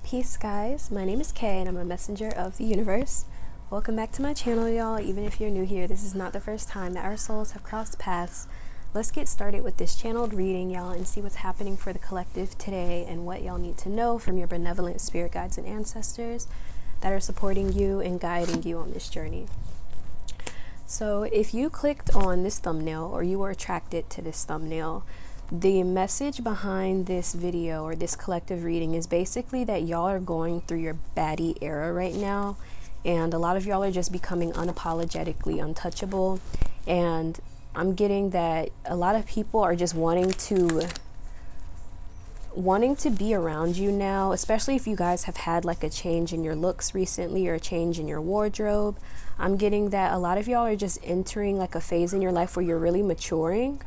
Peace, guys. My name is Kay and I'm a messenger of the universe. Welcome back to my channel, y'all. Even if you're new here, this is not the first time that our souls have crossed paths. Let's get started with this channeled reading, y'all, and see what's happening for the collective today and what y'all need to know from your benevolent spirit guides and ancestors that are supporting you and guiding you on this journey. So if you clicked on this thumbnail or you were attracted to this thumbnail, the message behind this video or this collective reading is basically that y'all are going through your baddie era right now, and a lot of y'all are just becoming unapologetically untouchable. And I'm getting that a lot of people are just wanting to be around you now, especially if you guys have had like a change in your looks recently or a change in your wardrobe. I'm getting that a lot of y'all are just entering like a phase in your life where you're really maturing.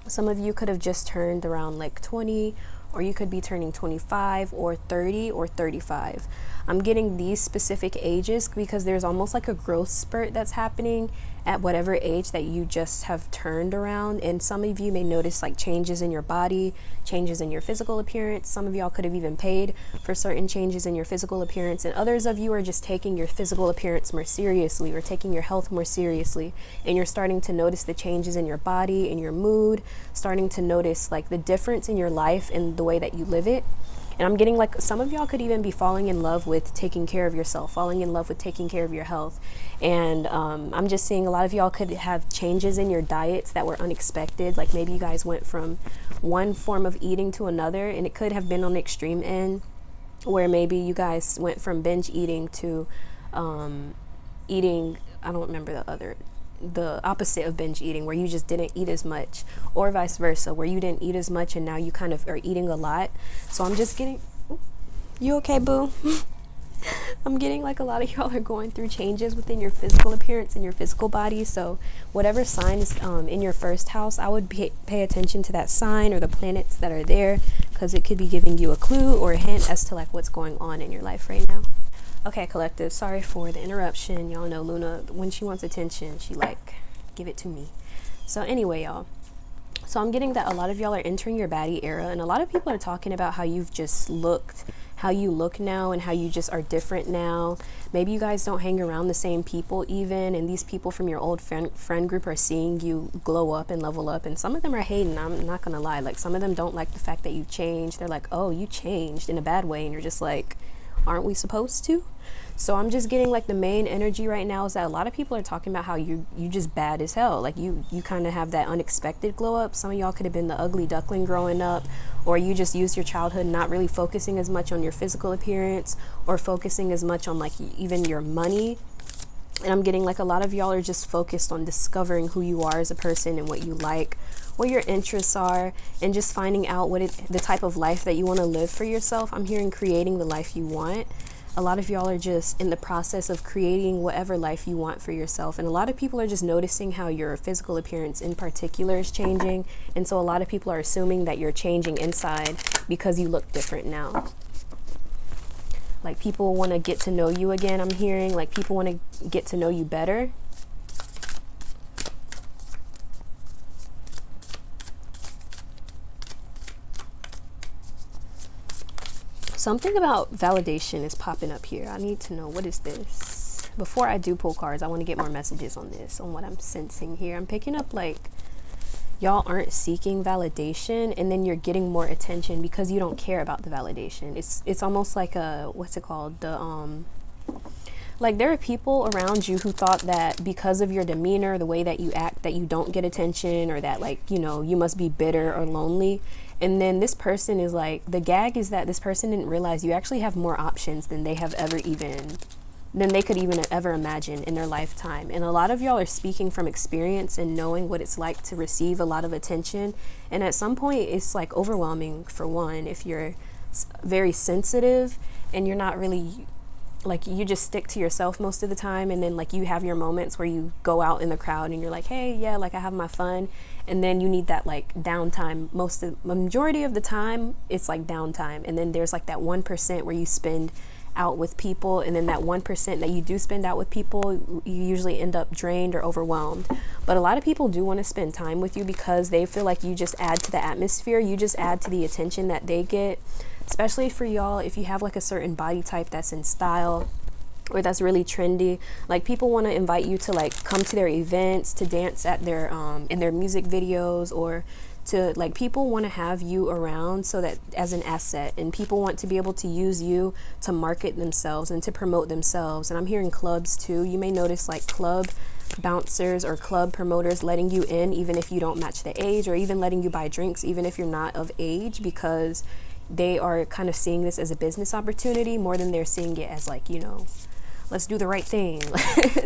Some of you could have just turned around like 20, or you could be turning 25 or 30 or 35. I'm getting these specific ages because there's almost like a growth spurt that's happening at whatever age that you just have turned around. And some of you may notice like changes in your body, changes in your physical appearance. Some of y'all could have even paid for certain changes in your physical appearance, and others of you are just taking your physical appearance more seriously or taking your health more seriously, and you're starting to notice the changes in your body, in your mood, starting to notice like the difference in your life and the way that you live it. And I'm getting like some of y'all could even be falling in love with taking care of yourself, falling in love with taking care of your health. And I'm just seeing a lot of y'all could have changes in your diets that were unexpected. Like maybe you guys went from one form of eating to another, and it could have been on the extreme end where maybe you guys went from binge eating to eating, I don't remember the opposite of binge eating, where you just didn't eat as much, or vice versa, where you didn't eat as much and now you kind of are eating a lot. So I'm just getting, you okay, boo? I'm getting like a lot of y'all are going through changes within your physical appearance and your physical body. So whatever sign is in your first house, I would pay attention to that sign or the planets that are there, because it could be giving you a clue or a hint as to like what's going on in your life right now. Okay, collective, sorry for the interruption. Y'all know Luna, when she wants attention, she like, give it to me. So anyway, y'all. So I'm getting that a lot of y'all are entering your baddie era, and a lot of people are talking about how you've just looked, how you look now, and how you just are different now. Maybe you guys don't hang around the same people even, and these people from your old friend group are seeing you glow up and level up, and some of them are hating. I'm not gonna lie, like some of them don't like the fact that you changed. They're like, oh, you changed in a bad way, and you're just like, aren't we supposed to? So I'm just getting like the main energy right now is that a lot of people are talking about how you just bad as hell. Like you kind of have that unexpected glow up. Some of y'all could have been the ugly duckling growing up, or you just used your childhood not really focusing as much on your physical appearance or focusing as much on like even your money. And I'm getting like a lot of y'all are just focused on discovering who you are as a person and what you like, what your interests are, and just finding out the type of life that you want to live for yourself. I'm hearing creating the life you want. A lot of y'all are just in the process of creating whatever life you want for yourself. And a lot of people are just noticing how your physical appearance in particular is changing. And so a lot of people are assuming that you're changing inside because you look different now. Like people want to get to know you again. I'm hearing like people want to get to know you better. Something about validation is popping up here. I need to know, what is this? Before I do pull cards, I want to get more messages on this, on what I'm sensing here. I'm picking up like y'all aren't seeking validation, and then you're getting more attention because you don't care about the validation. It's almost like a, what's it called? Like there are people around you who thought that because of your demeanor, the way that you act, that you don't get attention, or that like, you know, you must be bitter or lonely. And then this person is like, the gag is that this person didn't realize you actually have more options than they could even ever imagine in their lifetime. And a lot of y'all are speaking from experience and knowing what it's like to receive a lot of attention. And at some point it's like overwhelming, for one, if you're very sensitive and you're not really, like you just stick to yourself most of the time, and then like you have your moments where you go out in the crowd and you're like, hey, yeah, like I have my fun, and then you need that like downtime. Majority of the time it's like downtime, and then there's like that 1% where you spend out with people, and then that 1% that you do spend out with people, you usually end up drained or overwhelmed. But a lot of people do want to spend time with you because they feel like you just add to the atmosphere, you just add to the attention that they get. especially for y'all if you have like a certain body type that's in style or that's really trendy. Like, people want to invite you to like come to their events, to dance at their in their music videos, or to like, people want to have you around so that as an asset, and people want to be able to use you to market themselves and to promote themselves. And I'm hearing clubs too. You may notice like club bouncers or club promoters letting you in even if you don't match the age, or even letting you buy drinks even if you're not of age, because they are kind of seeing this as a business opportunity more than they're seeing it as like, you know, let's do the right thing.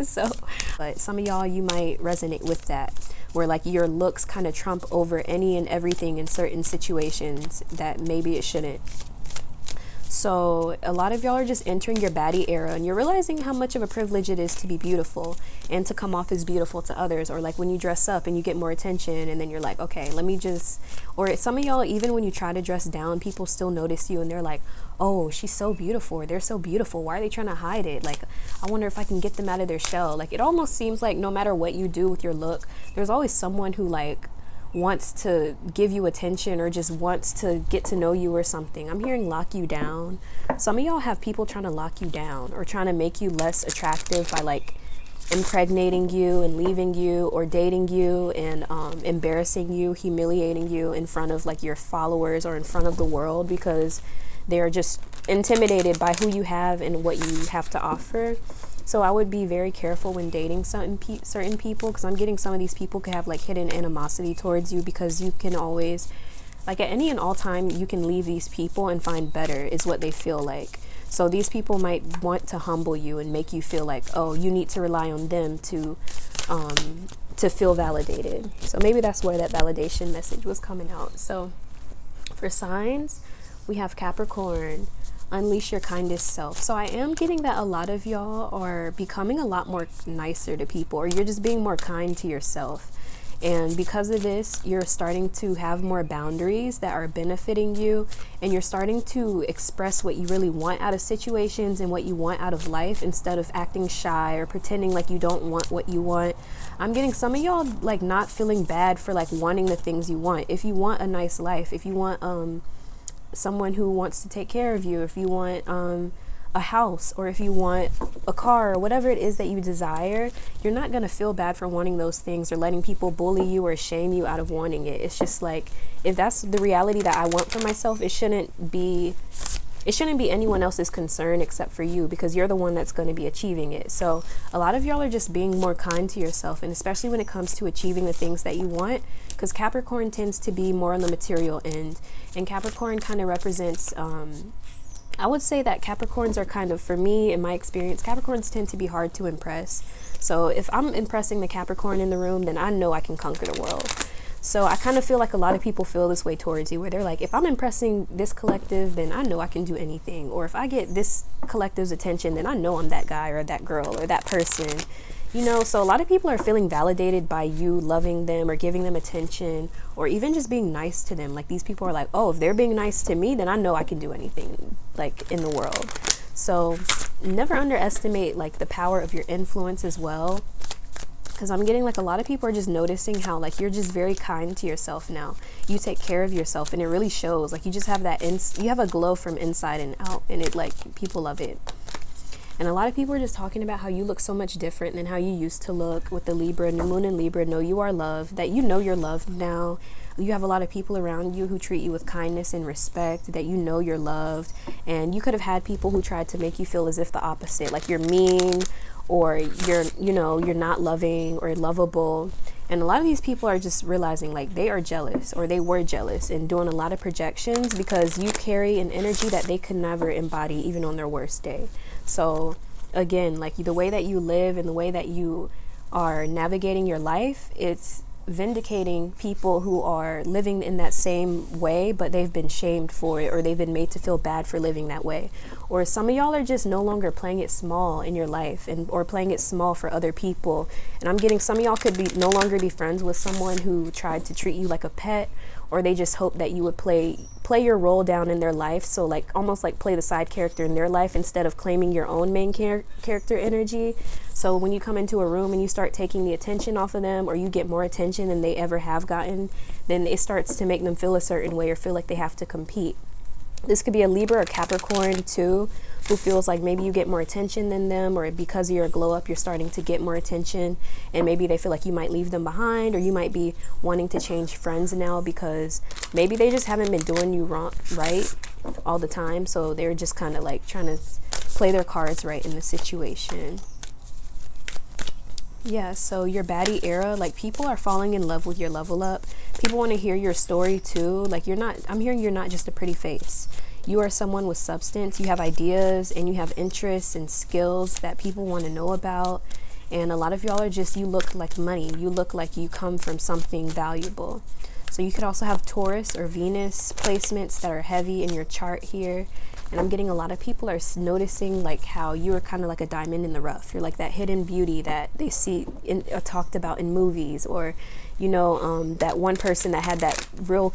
So, but some of y'all, you might resonate with that, where like your looks kind of trump over any and everything in certain situations that maybe it shouldn't. So a lot of y'all are just entering your baddie era, and you're realizing how much of a privilege it is to be beautiful and to come off as beautiful to others. Or like when you dress up and you get more attention, and then you're like, okay, let me just, or some of y'all, even when you try to dress down, people still notice you and they're like, oh, she's so beautiful, or they're so beautiful, why are they trying to hide it? Like, I wonder if I can get them out of their shell. Like, it almost seems like no matter what you do with your look, there's always someone who like wants to give you attention or just wants to get to know you or something. I'm hearing lock you down. Some of y'all have people trying to lock you down or trying to make you less attractive by like impregnating you and leaving you, or dating you and embarrassing you, humiliating you in front of like your followers or in front of the world, because they're just intimidated by who you have and what you have to offer. So I would be very careful when dating certain people, because I'm getting some of these people could have like hidden animosity towards you, because you can always, like at any and all time, you can leave these people and find better, is what they feel like. So these people might want to humble you and make you feel like, oh, you need to rely on them to feel validated. So maybe that's where that validation message was coming out. So for signs, we have Capricorn. Unleash your kindest self. So I am getting that a lot of y'all are becoming a lot more nicer to people, or you're just being more kind to yourself. And because of this, you're starting to have more boundaries that are benefiting you, and you're starting to express what you really want out of situations and what you want out of life, instead of acting shy or pretending like you don't want what you want. I'm getting some of y'all like not feeling bad for like wanting the things you want. If you want a nice life, if you want someone who wants to take care of you, if you want a house, or if you want a car, or whatever it is that you desire, you're not going to feel bad for wanting those things or letting people bully you or shame you out of wanting it. It's just like, if that's the reality that I want for myself, it shouldn't be anyone else's concern except for you, because you're the one that's going to be achieving it. So a lot of y'all are just being more kind to yourself, and especially when it comes to achieving the things that you want, because Capricorn tends to be more on the material end, and Capricorn kind of represents I would say that Capricorns are kind of, for me, in my experience, Capricorns tend to be hard to impress. So if I'm impressing the Capricorn in the room, then I know I can conquer the world. So I kind of feel like a lot of people feel this way towards you, where they're like, if I'm impressing this collective, then I know I can do anything. Or if I get this collective's attention, then I know I'm that guy or that girl or that person. You know, so a lot of people are feeling validated by you loving them or giving them attention, or even just being nice to them. Like, these people are like, oh, if they're being nice to me, then I know I can do anything like in the world. So never underestimate like the power of your influence as well, because I'm getting like a lot of people are just noticing how like you're just very kind to yourself now. You take care of yourself, and it really shows. Like, you just have that you have a glow from inside and out, and it like, people love it. And a lot of people are just talking about how you look so much different than how you used to look with the Libra, new moon in Libra. Know you are loved, that you know you're loved now. You have a lot of people around you who treat you with kindness and respect, that you know you're loved. And you could have had people who tried to make you feel as if the opposite, like you're mean, or you're not loving or lovable. And a lot of these people are just realizing like they are jealous, or they were jealous, and doing a lot of projections, because you carry an energy that they could never embody even on their worst day. So again, like the way that you live and the way that you are navigating your life, it's vindicating people who are living in that same way, but they've been shamed for it, or they've been made to feel bad for living that way. Or some of y'all are just no longer playing it small in your life, or playing it small for other people. And I'm getting some of y'all could be no longer be friends with someone who tried to treat you like a pet, or they just hope that you would play your role down in their life. So like almost like play the side character in their life instead of claiming your own main character energy. So when you come into a room and you start taking the attention off of them, or you get more attention than they ever have gotten, then it starts to make them feel a certain way, or feel like they have to compete. This could be a Libra or Capricorn too, who feels like maybe you get more attention than them, or because of your glow up, you're starting to get more attention, and maybe they feel like you might leave them behind, or you might be wanting to change friends now because maybe they just haven't been doing you wrong, right, all the time. So they're just kind of like trying to play their cards right in the situation. Yeah, so your baddie era, like people are falling in love with your level up. People want to hear your story too. Like I'm hearing you're not just a pretty face. You are someone with substance. You have ideas and you have interests and skills that people want to know about. And a lot of y'all are just, you look like money. You look like you come from something valuable. So you could also have Taurus or Venus placements that are heavy in your chart here. And I'm getting a lot of people are noticing like how you are kind of like a diamond in the rough. You're like that hidden beauty that they see talked about in movies, or, you know, that one person that had that real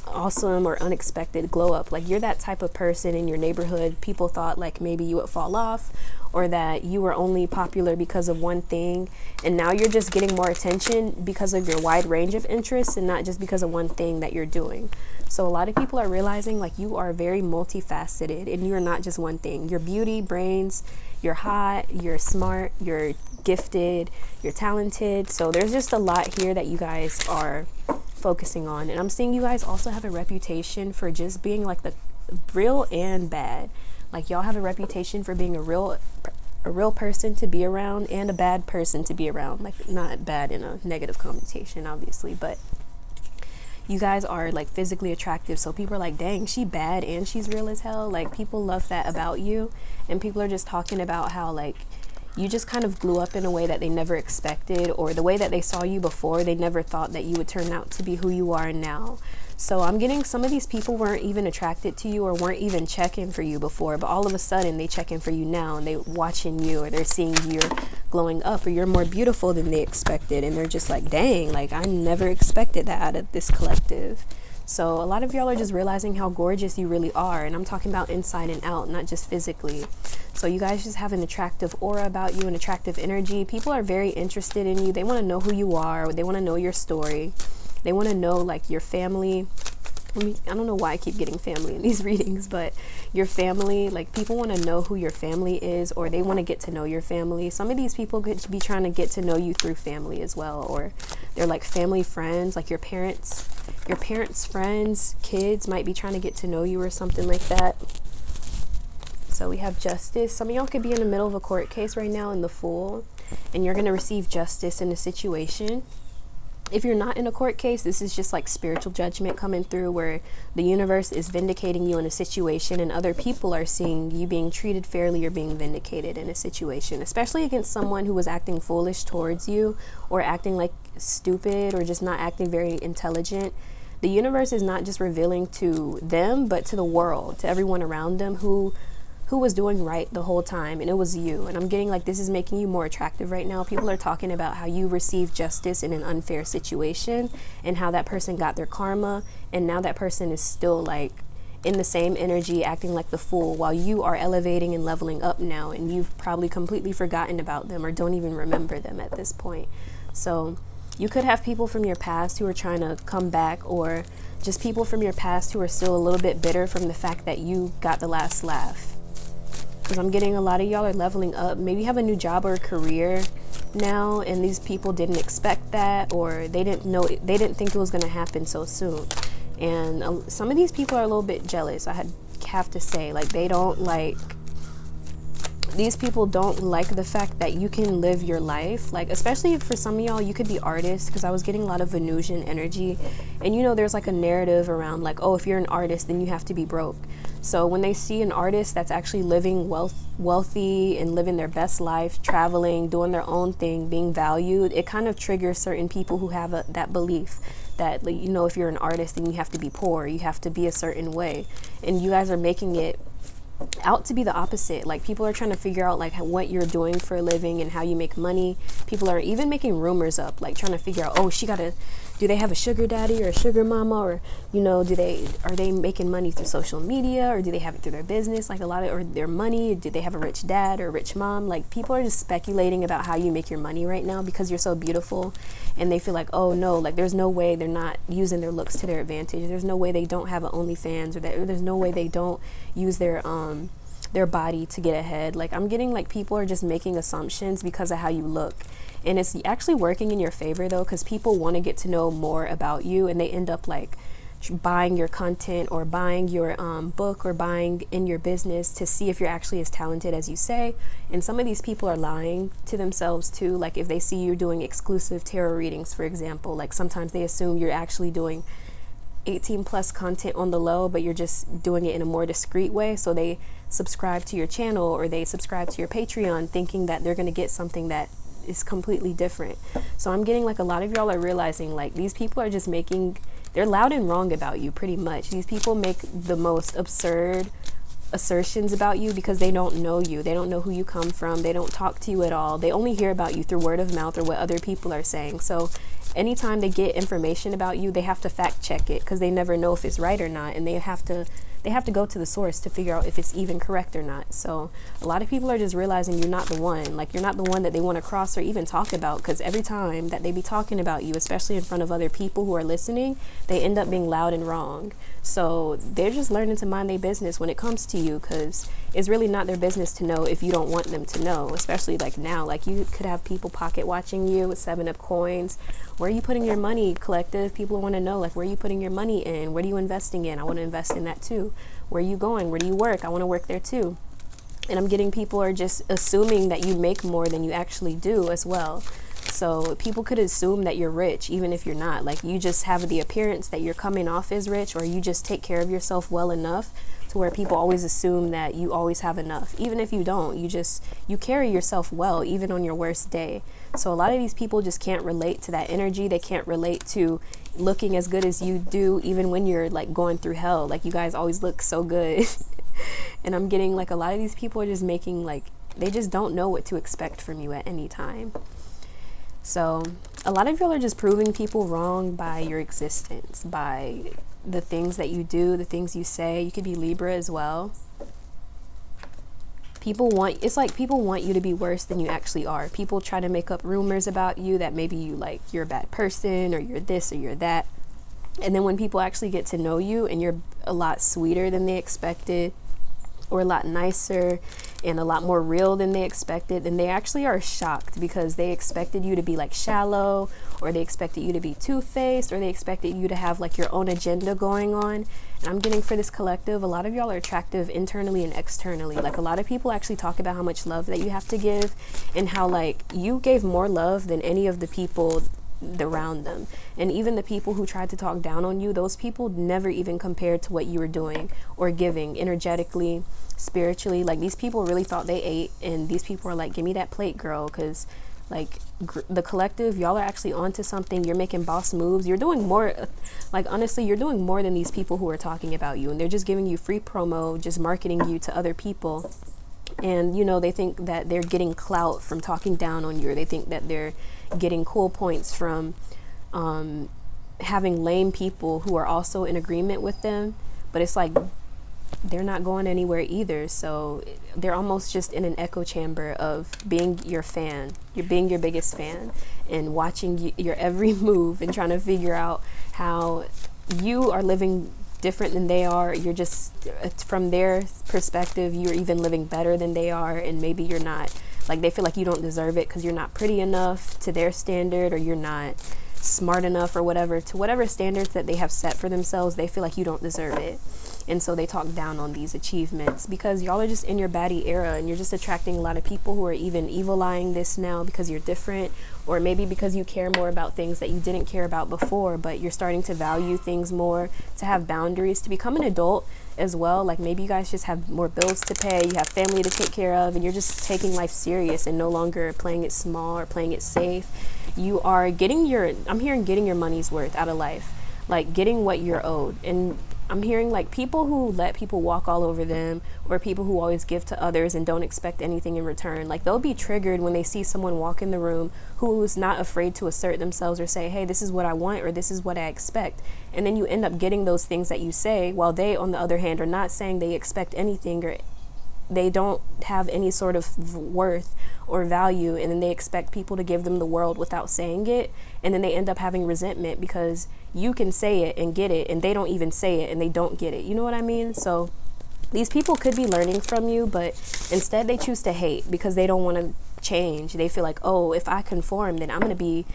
awesome or unexpected glow up. Like you're that type of person in your neighborhood. People thought like maybe you would fall off, or that you were only popular because of one thing, and now you're just getting more attention because of your wide range of interests and not just because of one thing that you're doing. So a lot of people are realizing like you are very multifaceted and you're not just one thing. You're beauty, brains, you're hot, you're smart, you're gifted, you're talented. So there's just a lot here that you guys are focusing on. And I'm seeing you guys also have a reputation for just being like the real and bad. Like y'all have a reputation for being a real person to be around and a bad person to be around. Like not bad in a negative connotation, obviously, but you guys are like physically attractive. So people are like, dang, she bad and she's real as hell. Like people love that about you. And people are just talking about how like you just kind of blew up in a way that they never expected, or the way that they saw you before, they never thought that you would turn out to be who you are now. So I'm getting some of these people weren't even attracted to you or weren't even checking for you before, but all of a sudden they check in for you now, and they watching you, or they're seeing you're glowing up, or you're more beautiful than they expected, and they're just like, dang, like I never expected that out of this collective. So a lot of y'all are just realizing how gorgeous you really are, and I'm talking about inside and out, not just physically. So you guys just have an attractive aura about you, an attractive energy. People are very interested in you. They want to know who you are. They want to know your story. They want to know like your family. I don't know why I keep getting family in these readings, but your family, like people want to know who your family is, or they want to get to know your family. Some of these people could be trying to get to know you through family as well, or they're like family friends, like your parents' friends, kids might be trying to get to know you or something like that. So we have justice. Some of y'all could be in the middle of a court case right now in the Fool, and you're going to receive justice in a situation. If you're not in a court case, this is just like spiritual judgment coming through, where the universe is vindicating you in a situation, and other people are seeing you being treated fairly or being vindicated in a situation, especially against someone who was acting foolish towards you, or acting like stupid, or just not acting very intelligent. The universe is not just revealing to them, but to the world, to everyone around them who was doing right the whole time, and it was you. And I'm getting like this is making you more attractive right now. People are talking about how you received justice in an unfair situation, and how that person got their karma, and now that person is still like in the same energy acting like the fool, while you are elevating and leveling up now, and you've probably completely forgotten about them or don't even remember them at this point. So you could have people from your past who are trying to come back, or just people from your past who are still a little bit bitter from the fact that you got the last laugh. Because I'm getting a lot of y'all are leveling up. Maybe you have a new job or a career now, and these people didn't expect that, or they didn't think it was going to happen so soon. And some of these people are a little bit jealous, I have to say. Like these people don't like the fact that you can live your life, like especially for some of y'all, you could be artists, because I was getting a lot of Venusian energy, and you know there's like a narrative around like, oh, if you're an artist then you have to be broke. So when they see an artist that's actually living wealthy and living their best life, traveling, doing their own thing, being valued, it kind of triggers certain people who have that belief that, you know, if you're an artist then you have to be poor, you have to be a certain way. And you guys are making it out to be the opposite. Like people are trying to figure out like what you're doing for a living and how you make money. People are even making rumors up, like trying to figure out, oh, she got a do they have a sugar daddy or a sugar mama, or are they making money through social media, or do they have it through their business, like a lot of, or their money, do they have a rich dad or a rich mom? Like, people are just speculating about how you make your money right now because you're so beautiful, and they feel like, oh no, like there's no way they're not using their looks to their advantage, there's no way they don't have an OnlyFans, or there's no way they don't use their body to get ahead. Like, I'm getting like people are just making assumptions because of how you look. And it's actually working in your favor though, because people want to get to know more about you, and they end up like buying your content or buying your book or buying in your business to see if you're actually as talented as you say. And some of these people are lying to themselves too. Like, if they see you doing exclusive tarot readings, for example, like sometimes they assume you're actually doing 18 plus content on the low, but you're just doing it in a more discreet way. So they subscribe to your channel or they subscribe to your Patreon thinking that they're going to get something that is completely different. So I'm getting like a lot of y'all are realizing like these people are just they're loud and wrong about you pretty much. These people make the most absurd assertions about you because they don't know you. They don't know who you come from. They don't talk to you at all. They only hear about you through word of mouth or what other people are saying. So anytime they get information about you, they have to fact check it because they never know if it's right or not, and they have to go to the source to figure out if it's even correct or not. So a lot of people are just realizing you're not the one. Like, you're not the one that they want to cross or even talk about, because every time that they be talking about you, especially in front of other people who are listening, they end up being loud and wrong. So they're just learning to mind their business when it comes to you, because it's really not their business to know if you don't want them to know, especially like now. Like, you could have people pocket watching you with 7-Up coins. Where are you putting your money, collective? People want to know, like, where are you putting your money in? What are you investing in? I want to invest in that too. Where are you going? Where do you work? I want to work there too. And I'm getting people are just assuming that you make more than you actually do as well. So people could assume that you're rich even if you're not. Like, you just have the appearance that you're coming off as rich, or you just take care of yourself well enough to where people always assume that you always have enough. Even if you don't, you carry yourself well even on your worst day. So a lot of these people just can't relate to that energy. They can't relate to looking as good as you do even when you're like going through hell. Like, you guys always look so good. And I'm getting like a lot of these people are just making like, they just don't know what to expect from you at any time. So a lot of y'all are just proving people wrong by your existence, by the things that you do, the things you say. You could be Libra as well. It's like people want you to be worse than you actually are. People try to make up rumors about you that maybe you're a bad person, or you're this or you're that. And then when people actually get to know you and you're a lot sweeter than they expected, or a lot nicer and a lot more real than they expected, then they actually are shocked, because they expected you to be like shallow, or they expected you to be two-faced, or they expected you to have like your own agenda going on. And I'm getting for this collective, a lot of y'all are attractive internally and externally. Like, a lot of people actually talk about how much love that you have to give, and how like you gave more love than any of the people around them. And even the people who tried to talk down on you, those people never even compared to what you were doing or giving energetically, spiritually. Like, these people really thought they ate, and these people are like, give me that plate, girl, because like the collective, y'all are actually onto something. You're making boss moves. You're doing more, like, honestly, you're doing more than these people who are talking about you, and they're just giving you free promo, just marketing you to other people. And they think that they're getting clout from talking down on you, or they think that they're getting cool points from having lame people who are also in agreement with them. But it's like, they're not going anywhere either. So they're almost just in an echo chamber of being your fan. You're being your biggest fan and watching your every move and trying to figure out how you are living different than they are. You're just, from their perspective, you're even living better than they are, and maybe you're not. Like, they feel like you don't deserve it because you're not pretty enough to their standard, or you're not smart enough, or whatever, to whatever standards that they have set for themselves. They feel like you don't deserve it. And so they talk down on these achievements, because y'all are just in your baddie era, and you're just attracting a lot of people who are even evil-eyeing this now because you're different, or maybe because you care more about things that you didn't care about before, but you're starting to value things more, to have boundaries, to become an adult as well. Like, maybe you guys just have more bills to pay, you have family to take care of, and you're just taking life serious and no longer playing it small or playing it safe. You are getting getting your money's worth out of life, like getting what you're owed. And I'm hearing like people who let people walk all over them, or people who always give to others and don't expect anything in return. Like they'll be triggered when they see someone walk in the room who's not afraid to assert themselves or say, hey, this is what I want, or this is what I expect. And then you end up getting those things that you say, while they, on the other hand, are not saying they expect anything, or they don't have any sort of worth or value, and then they expect people to give them the world without saying it, and then they end up having resentment because you can say it and get it, and they don't even say it and they don't get it. You know what I mean? So these people could be learning from you, but instead they choose to hate because they don't want to change. They feel like, oh, if I conform, then I'm going to be,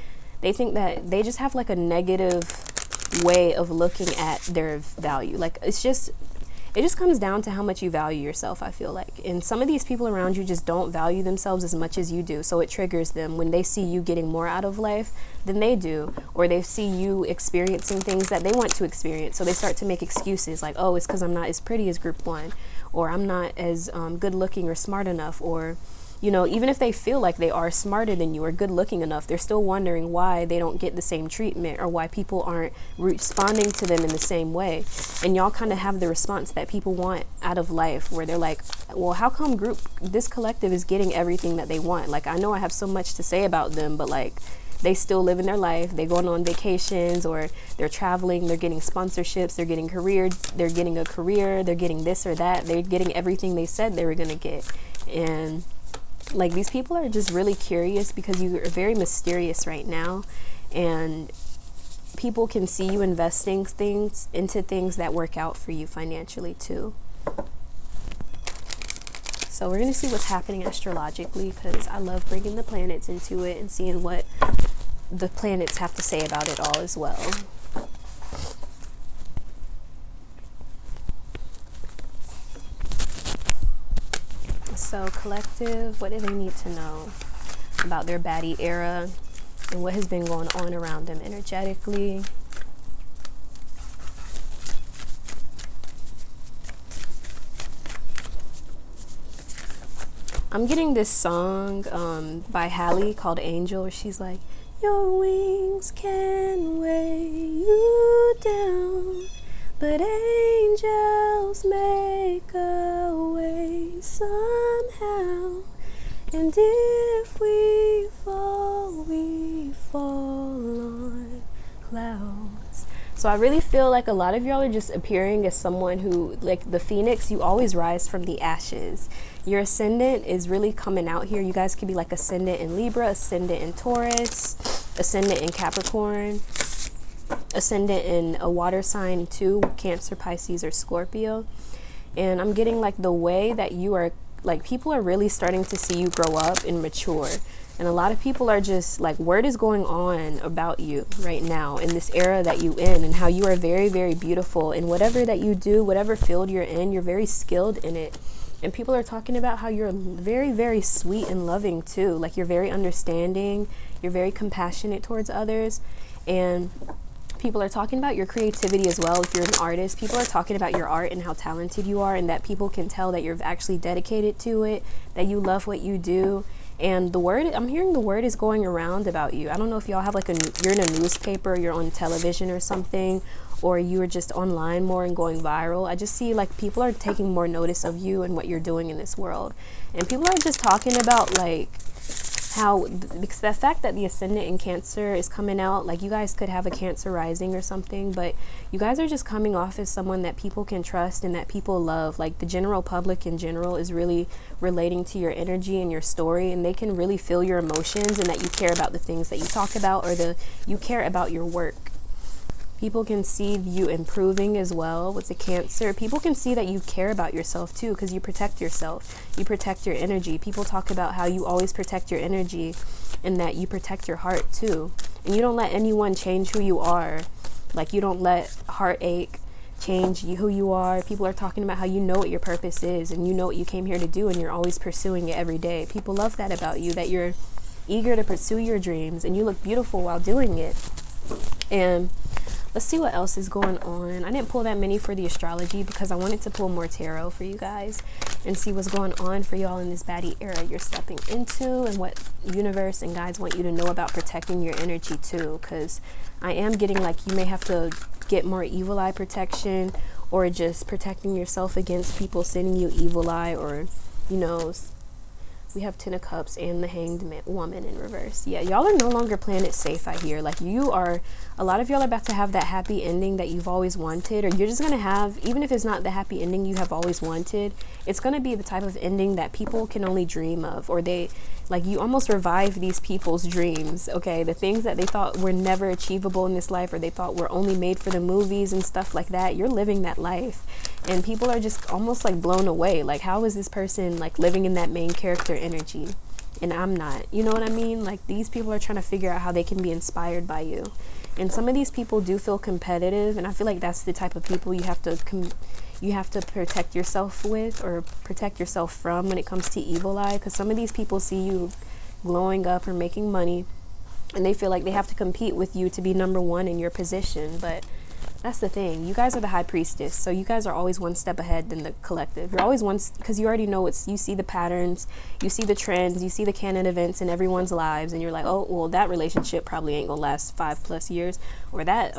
they think that they just have like a negative way of looking at their value. Like it just comes down to how much you value yourself, I feel like. And some of these people around you just don't value themselves as much as you do. So it triggers them when they see you getting more out of life than they do, or they see you experiencing things that they want to experience. So they start to make excuses like, oh, it's because I'm not as pretty as group one, or I'm not as good looking or smart enough, or, you know, even if they feel like they are smarter than you or good looking enough, they're still wondering why they don't get the same treatment, or why people aren't responding to them in the same way. And y'all kind of have the response that people want out of life, where they're like, well, how come this collective is getting everything that they want? Like, I know I have so much to say about them, but like, they still live in their life. They're going on vacations, or they're traveling, they're getting sponsorships, they're getting they're getting a career, they're getting this or that, they're getting everything they said they were going to get. And like, these people are just really curious because you are very mysterious right now, and people can see you investing things into things that work out for you financially too. So we're going to see what's happening astrologically, because I love bringing the planets into it and seeing what the planets have to say about it all as well. So collective, what do they need to know about their baddie era and what has been going on around them energetically? I'm getting this song by Halle called Angel, where she's like, your wings can weigh you down, but angels make a way somehow. And if we fall on clouds. So I really feel like a lot of y'all are just appearing as someone who, like the phoenix, you always rise from the ashes. Your ascendant is really coming out here. You guys could be like ascendant in Libra, ascendant in Taurus, ascendant in Capricorn, ascendant in a water sign too, Cancer, Pisces, or Scorpio. And I'm getting like the way that you are, like, people are really starting to see you grow up and mature. And a lot of people are just like, word is going on about you right now in this era that you in, and how you are very, very beautiful. And whatever that you do, whatever field you're in, you're very skilled in it. And people are talking about how you're very, very sweet and loving too. Like, you're very understanding, you're very compassionate towards others. And people are talking about your creativity as well. If you're an artist, people are talking about your art and how talented you are, and that people can tell that you're actually dedicated to it, that you love what you do. And the word, I'm hearing the word is going around about you. I don't know if y'all have like you're in a newspaper, you're on television or something, or you are just online more and going viral. I just see like people are taking more notice of you and what you're doing in this world. And people are just talking about like how, because the fact that the ascendant in Cancer is coming out, like you guys could have a Cancer rising or something, but you guys are just coming off as someone that people can trust and that people love. Like the general public in general is really relating to your energy and your story, and they can really feel your emotions, and that you care about the things that you talk about, or you care about your work. People can see you improving as well with the Cancer. People can see that you care about yourself too, because you protect yourself. You protect your energy. People talk about how you always protect your energy, and that you protect your heart too. And you don't let anyone change who you are. Like, you don't let heartache change who you are. People are talking about how you know what your purpose is, and you know what you came here to do, and you're always pursuing it every day. People love that about you, that you're eager to pursue your dreams, and you look beautiful while doing it. And let's see what else is going on. I didn't pull that many for the astrology because I wanted to pull more tarot for you guys and see what's going on for y'all in this baddie era you're stepping into, and what universe and guides want you to know about protecting your energy too. Because I am getting like you may have to get more evil eye protection, or just protecting yourself against people sending you evil eye, or, you know, we have 10 of cups and the hanged woman in reverse. Yeah, y'all are no longer playing it safe out here. Like, you are, a lot of y'all are about to have that happy ending that you've always wanted, or you're just gonna have, even if it's not the happy ending you have always wanted, it's gonna be the type of ending that people can only dream of, or they, like, you almost revive these people's dreams, okay? The things that they thought were never achievable in this life, or they thought were only made for the movies and stuff like that, you're living that life. And people are just almost like blown away. Like, how is this person like living in that main character energy? And I'm not, you know what I mean? Like, these people are trying to figure out how they can be inspired by you. And some of these people do feel competitive. And I feel like that's the type of people you have to protect yourself with, or protect yourself from, when it comes to evil eye. Because some of these people see you glowing up or making money, and they feel like they have to compete with you to be number one in your position. But that's the thing. You guys are the high priestess, so you guys are always one step ahead than the collective. You're always one, because you already know you see the patterns, you see the trends, you see the canon events in everyone's lives, and you're like, oh, well, that relationship probably ain't gonna last 5+ years, or that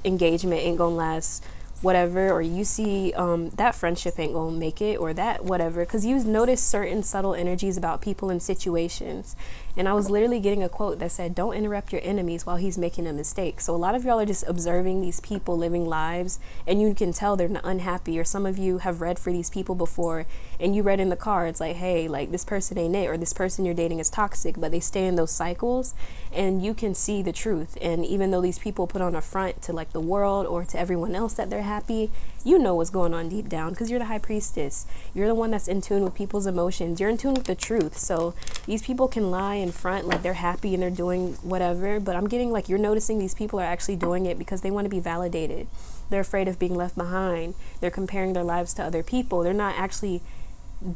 engagement ain't gonna last whatever, or you see that friendship ain't gonna make it, or that whatever, because you notice certain subtle energies about people and situations. And I was literally getting a quote that said, don't interrupt your enemies while he's making a mistake. So a lot of y'all are just observing these people living lives, and you can tell they're unhappy. Or some of you have read for these people before, and you read in the cards like, hey, like, this person ain't it, or this person you're dating is toxic, but they stay in those cycles, and you can see the truth. And even though these people put on a front to like the world or to everyone else that they're happy, you know what's going on deep down, because you're the high priestess. You're the one that's in tune with people's emotions. You're in tune with the truth. So these people can lie in front like they're happy and they're doing whatever, but I'm getting like, you're noticing these people are actually doing it because they want to be validated. They're afraid of being left behind. They're comparing their lives to other people. They're not actually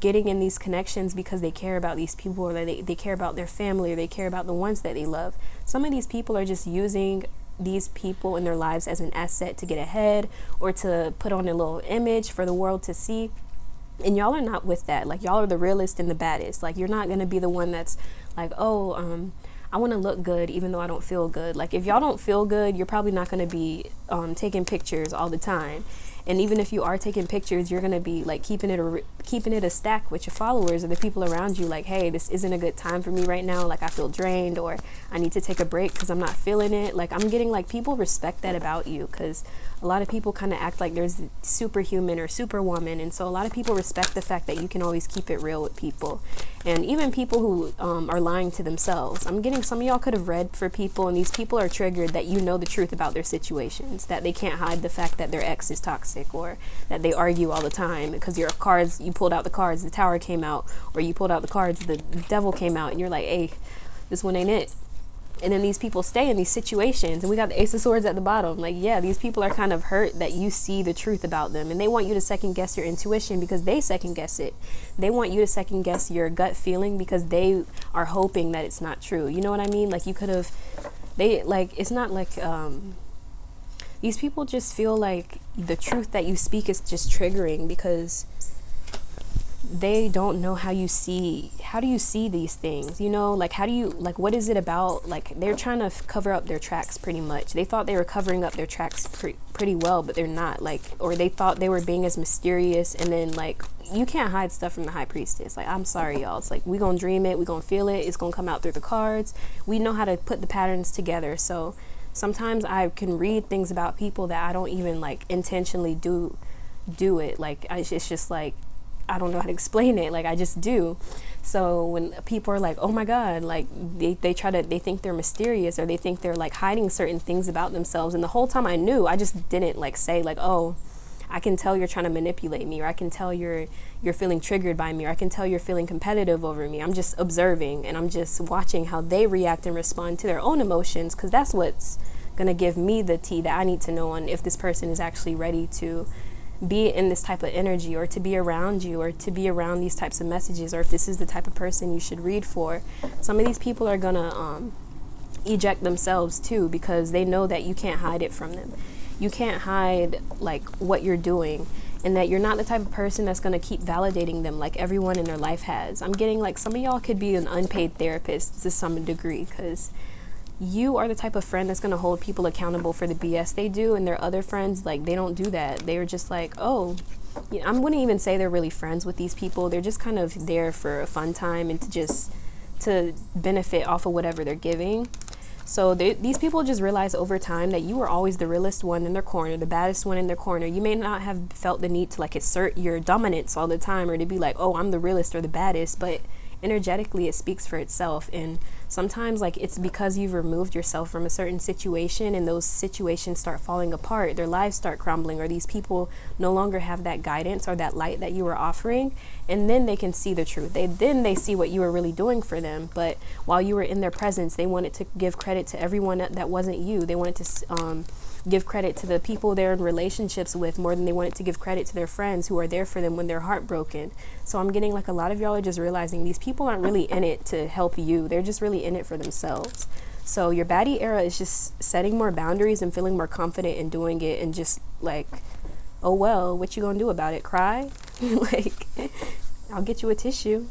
getting in these connections because they care about these people, or they care about their family, or they care about the ones that they love. Some of these people are just using these people in their lives as an asset to get ahead, or to put on a little image for the world to see. And y'all are not with that. Like, y'all are the realest and the baddest. Like, you're not going to be the one that's like, oh, I want to look good even though I don't feel good. Like, if y'all don't feel good, you're probably not going to be taking pictures all the time. And even if you are taking pictures, you're going to be like keeping it a stack with your followers or the people around you. Like, hey, this isn't a good time for me right now. Like, I feel drained, or I need to take a break because I'm not feeling it. Like, I'm getting like, people respect that about you, because a lot of people kind of act like there's superhuman or superwoman. And so a lot of people respect the fact that you can always keep it real with people. And even people who are lying to themselves. I'm getting, some of y'all could have read for people, and these people are triggered that you know the truth about their situations, that they can't hide the fact that their ex is toxic, or that they argue all the time because your cards, you pulled out the cards, the tower came out, or you pulled out the cards, the devil came out, and you're like, hey, this one ain't it. And then these people stay in these situations, and we got the Ace of Swords at the bottom. Like, yeah, these people are kind of hurt that you see the truth about them, and they want you to second guess your intuition because they second guess it. They want you to second guess your gut feeling because they are hoping that it's not true. You know what I mean? Like, you could have, it's not like, these people just feel like the truth that you speak is just triggering because they don't know how do you see these things, you know? Like, how do you, like, what is it about? Like, they're trying to cover up their tracks pretty much. They thought they were covering up their tracks pretty well, but they're not. Like, or they thought they were being as mysterious, and then, like, you can't hide stuff from the high priestess. Like, I'm sorry, y'all. It's like, we gonna dream it, we gonna feel it, it's gonna come out through the cards. We know how to put the patterns together. So sometimes I can read things about people that I don't even, like, intentionally do it. Like, it's just like, I don't know how to explain it. Like, I just do. So when people are like, oh my God, like they think they're mysterious, or they think they're like hiding certain things about themselves. And the whole time I knew, I just didn't like say like, oh, I can tell you're trying to manipulate me, or I can tell you're feeling triggered by me, or I can tell you're feeling competitive over me. I'm just observing, and I'm just watching how they react and respond to their own emotions, because that's what's going to give me the tea that I need to know on if this person is actually ready to be in this type of energy, or to be around you, or to be around these types of messages, or if this is the type of person you should read for. Some of these people are gonna eject themselves too, because they know that you can't hide it from them. You can't hide like what you're doing, and that you're not the type of person that's gonna keep validating them like everyone in their life has. I'm getting like, some of y'all could be an unpaid therapist to some degree, because you are the type of friend that's going to hold people accountable for the BS they do, and their other friends, like, they don't do that. They're just like, oh, I wouldn't even say they're really friends with these people. They're just kind of there for a fun time and to benefit off of whatever they're giving. So these people just realize over time that you were always the realest one in their corner, the baddest one in their corner. You may not have felt the need to like assert your dominance all the time, or to be like, oh, I'm the realest or the baddest, but energetically it speaks for itself. And sometimes, like, it's because you've removed yourself from a certain situation, and those situations start falling apart, their lives start crumbling, or these people no longer have that guidance or that light that you were offering, and then they can see the truth. They see what you were really doing for them. But while you were in their presence, they wanted to give credit to everyone that wasn't you. They wanted to give credit to the people they're in relationships with more than they wanted to give credit to their friends who are there for them when they're heartbroken. So I'm getting like a lot of y'all are just realizing these people aren't really in it to help you. They're just really in it for themselves. So your baddie era is just setting more boundaries and feeling more confident in doing it, and just like, oh well, what you gonna do about it? Cry? Like, I'll get you a tissue.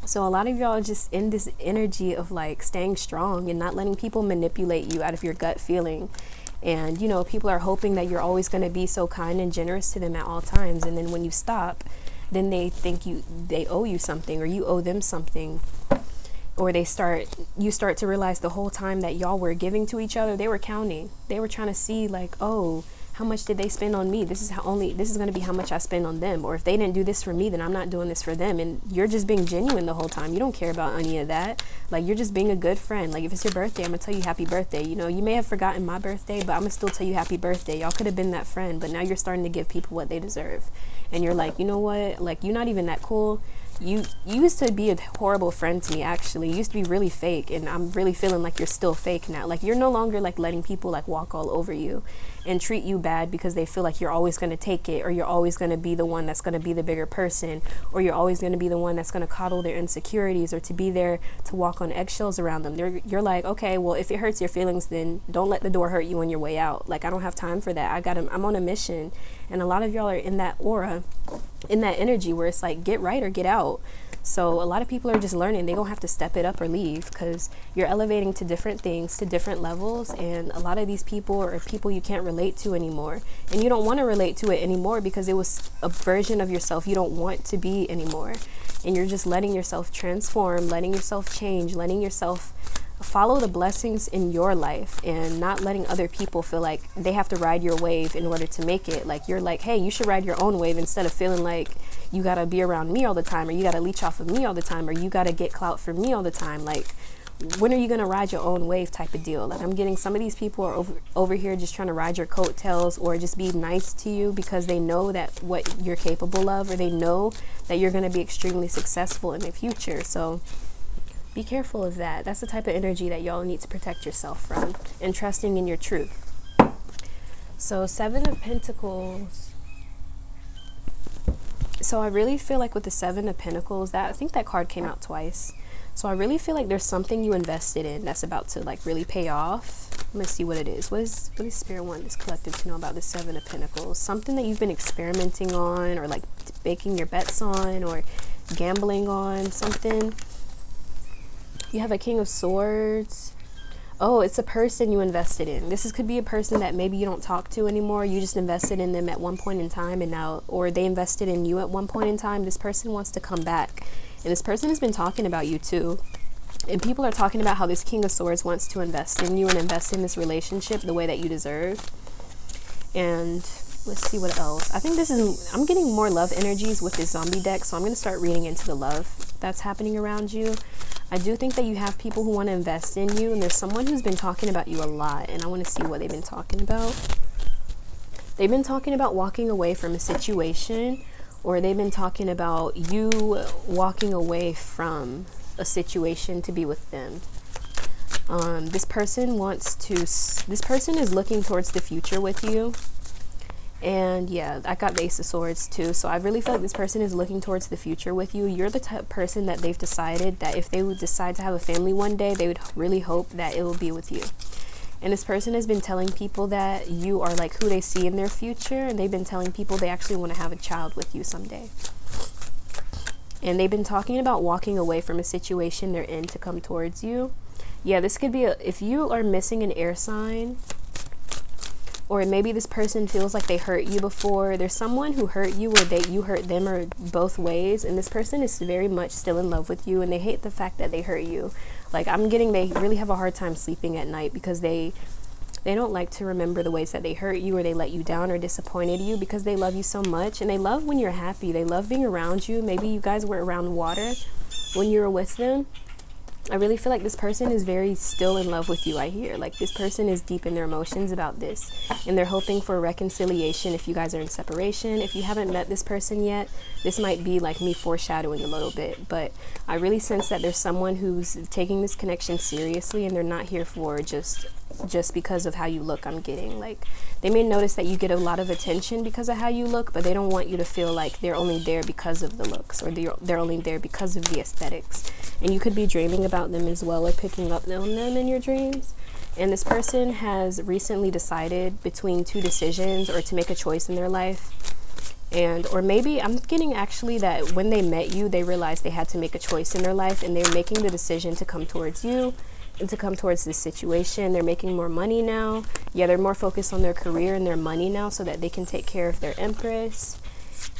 So a lot of y'all are just in this energy of like staying strong and not letting people manipulate you out of your gut feeling. And, you know, people are hoping that you're always going to be so kind and generous to them at all times. And then when you stop, then they think they owe you something, or you owe them something. Or you start to realize the whole time that y'all were giving to each other, they were counting. They were trying to see like, oh, how much did they spend on me? This is going to be how much I spend on them. Or if they didn't do this for me, then I'm not doing this for them. And you're just being genuine the whole time. You don't care about any of that. Like, you're just being a good friend. Like, if it's your birthday, I'm gonna tell you happy birthday. You know, you may have forgotten my birthday, but I'm gonna still tell you happy birthday. Y'all could have been that friend, but now you're starting to give people what they deserve. And you're like, you know what? Like, you're not even that cool. You used to be a horrible friend to me, actually. You used to be really fake, and I'm really feeling like you're still fake now. Like, you're no longer like letting people like walk all over you and treat you bad because they feel like you're always going to take it, or you're always going to be the one that's going to be the bigger person, or you're always going to be the one that's going to coddle their insecurities, or to be there to walk on eggshells around them. You're like, okay, well, if it hurts your feelings, then don't let the door hurt you on your way out. Like, I don't have time for that. I'm on a mission. And a lot of y'all are in that aura, in that energy where it's like, get right or get out. So a lot of people are just learning they don't have to step it up or leave, because you're elevating to different things, to different levels. And a lot of these people are people you can't relate to anymore. And you don't want to relate to it anymore because it was a version of yourself you don't want to be anymore. And you're just letting yourself transform, letting yourself change, letting yourself follow the blessings in your life, and not letting other people feel like they have to ride your wave in order to make it. Like, you're like, hey, you should ride your own wave, instead of feeling like you gotta be around me all the time, or you gotta leech off of me all the time, or you gotta get clout from me all the time. Like, when are you gonna ride your own wave type of deal? Like, I'm getting some of these people are over here just trying to ride your coattails, or just be nice to you because they know that what you're capable of, or they know that you're gonna be extremely successful in the future. So be careful of that. That's the type of energy that y'all need to protect yourself from, and trusting in your truth. So 7 of Pentacles. So I really feel like with the 7 of Pentacles, I think that card came out twice. So I really feel like there's something you invested in that's about to like really pay off. I'm gonna see what it is. What does Spirit want this collective to know about the 7 of Pentacles? Something that you've been experimenting on, or like baking your bets on, or gambling on something. You have a King of Swords. Oh, it's a person you invested in. Could be a person that maybe you don't talk to anymore. You just invested in them at one point in time, and now, or they invested in you at one point in time. This person wants to come back, and this person has been talking about you too. And people are talking about how this King of Swords wants to invest in you and invest in this relationship the way that you deserve. And let's see what else. I think I'm getting more love energies with this zombie deck, so I'm going to start reading into the love that's happening around you. I do think that you have people who want to invest in you, and there's someone who's been talking about you a lot, and I want to see what they've been talking about. They've been talking about walking away from a situation, or they've been talking about you walking away from a situation to be with them. This person is looking towards the future with you. And yeah, I got the Ace of Swords too. So I really feel like this person is looking towards the future with you. You're the type of person that they've decided that if they would decide to have a family one day, they would really hope that it will be with you. And this person has been telling people that you are like who they see in their future. And they've been telling people they actually want to have a child with you someday. And they've been talking about walking away from a situation they're in to come towards you. Yeah, this could be if you are missing an air sign, or maybe this person feels like they hurt you before. There's someone who hurt you, or you hurt them, or both ways, and this person is very much still in love with you, and they hate the fact that they hurt you. Like, I'm getting they really have a hard time sleeping at night because they don't like to remember the ways that they hurt you, or they let you down, or disappointed you, because they love you so much, and they love when you're happy. They love being around you. Maybe you guys were around water when you were with them. I really feel like this person is very still in love with you, I hear. Like, this person is deep in their emotions about this, and they're hoping for reconciliation if you guys are in separation. If you haven't met this person yet, this might be like me foreshadowing a little bit, but I really sense that there's someone who's taking this connection seriously, and they're not here for just because of how you look. I'm getting like they may notice that you get a lot of attention because of how you look, but they don't want you to feel like they're only there because of the looks, or they're only there because of the aesthetics. And you could be dreaming about them as well, or picking up on them in your dreams. And this person has recently decided between two decisions, or to make a choice in their life. And or maybe I'm getting actually that when they met you, they realized they had to make a choice in their life, and they're making the decision to come towards you and to come towards this situation. They're making more money now. Yeah, they're more focused on their career and their money now, so that they can take care of their empress.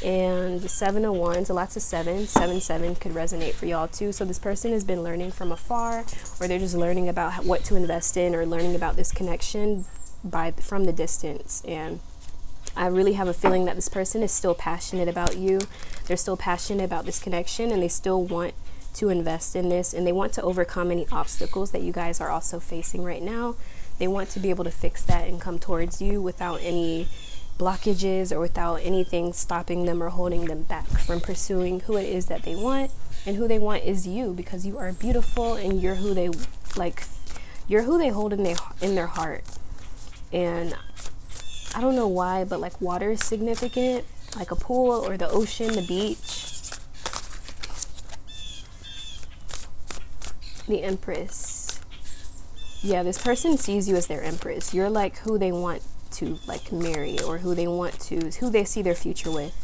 And the 7 of Wands, lots of 7 could resonate for y'all too. So this person has been learning from afar, or they're just learning about what to invest in, or learning about this connection from the distance. And I really have a feeling that this person is still passionate about you. They're still passionate about this connection, and they still want to invest in this, and they want to overcome any obstacles that you guys are also facing right now. They want to be able to fix that and come towards you without any blockages, or without anything stopping them or holding them back from pursuing who it is that they want. And who they want is you, because you are beautiful, and you're who they like. You're who they hold in their heart. And I don't know why, but like water is significant, like a pool, or the ocean, the beach. The Empress. Yeah, this person sees you as their Empress. You're like who they want to like marry, or who they see their future with.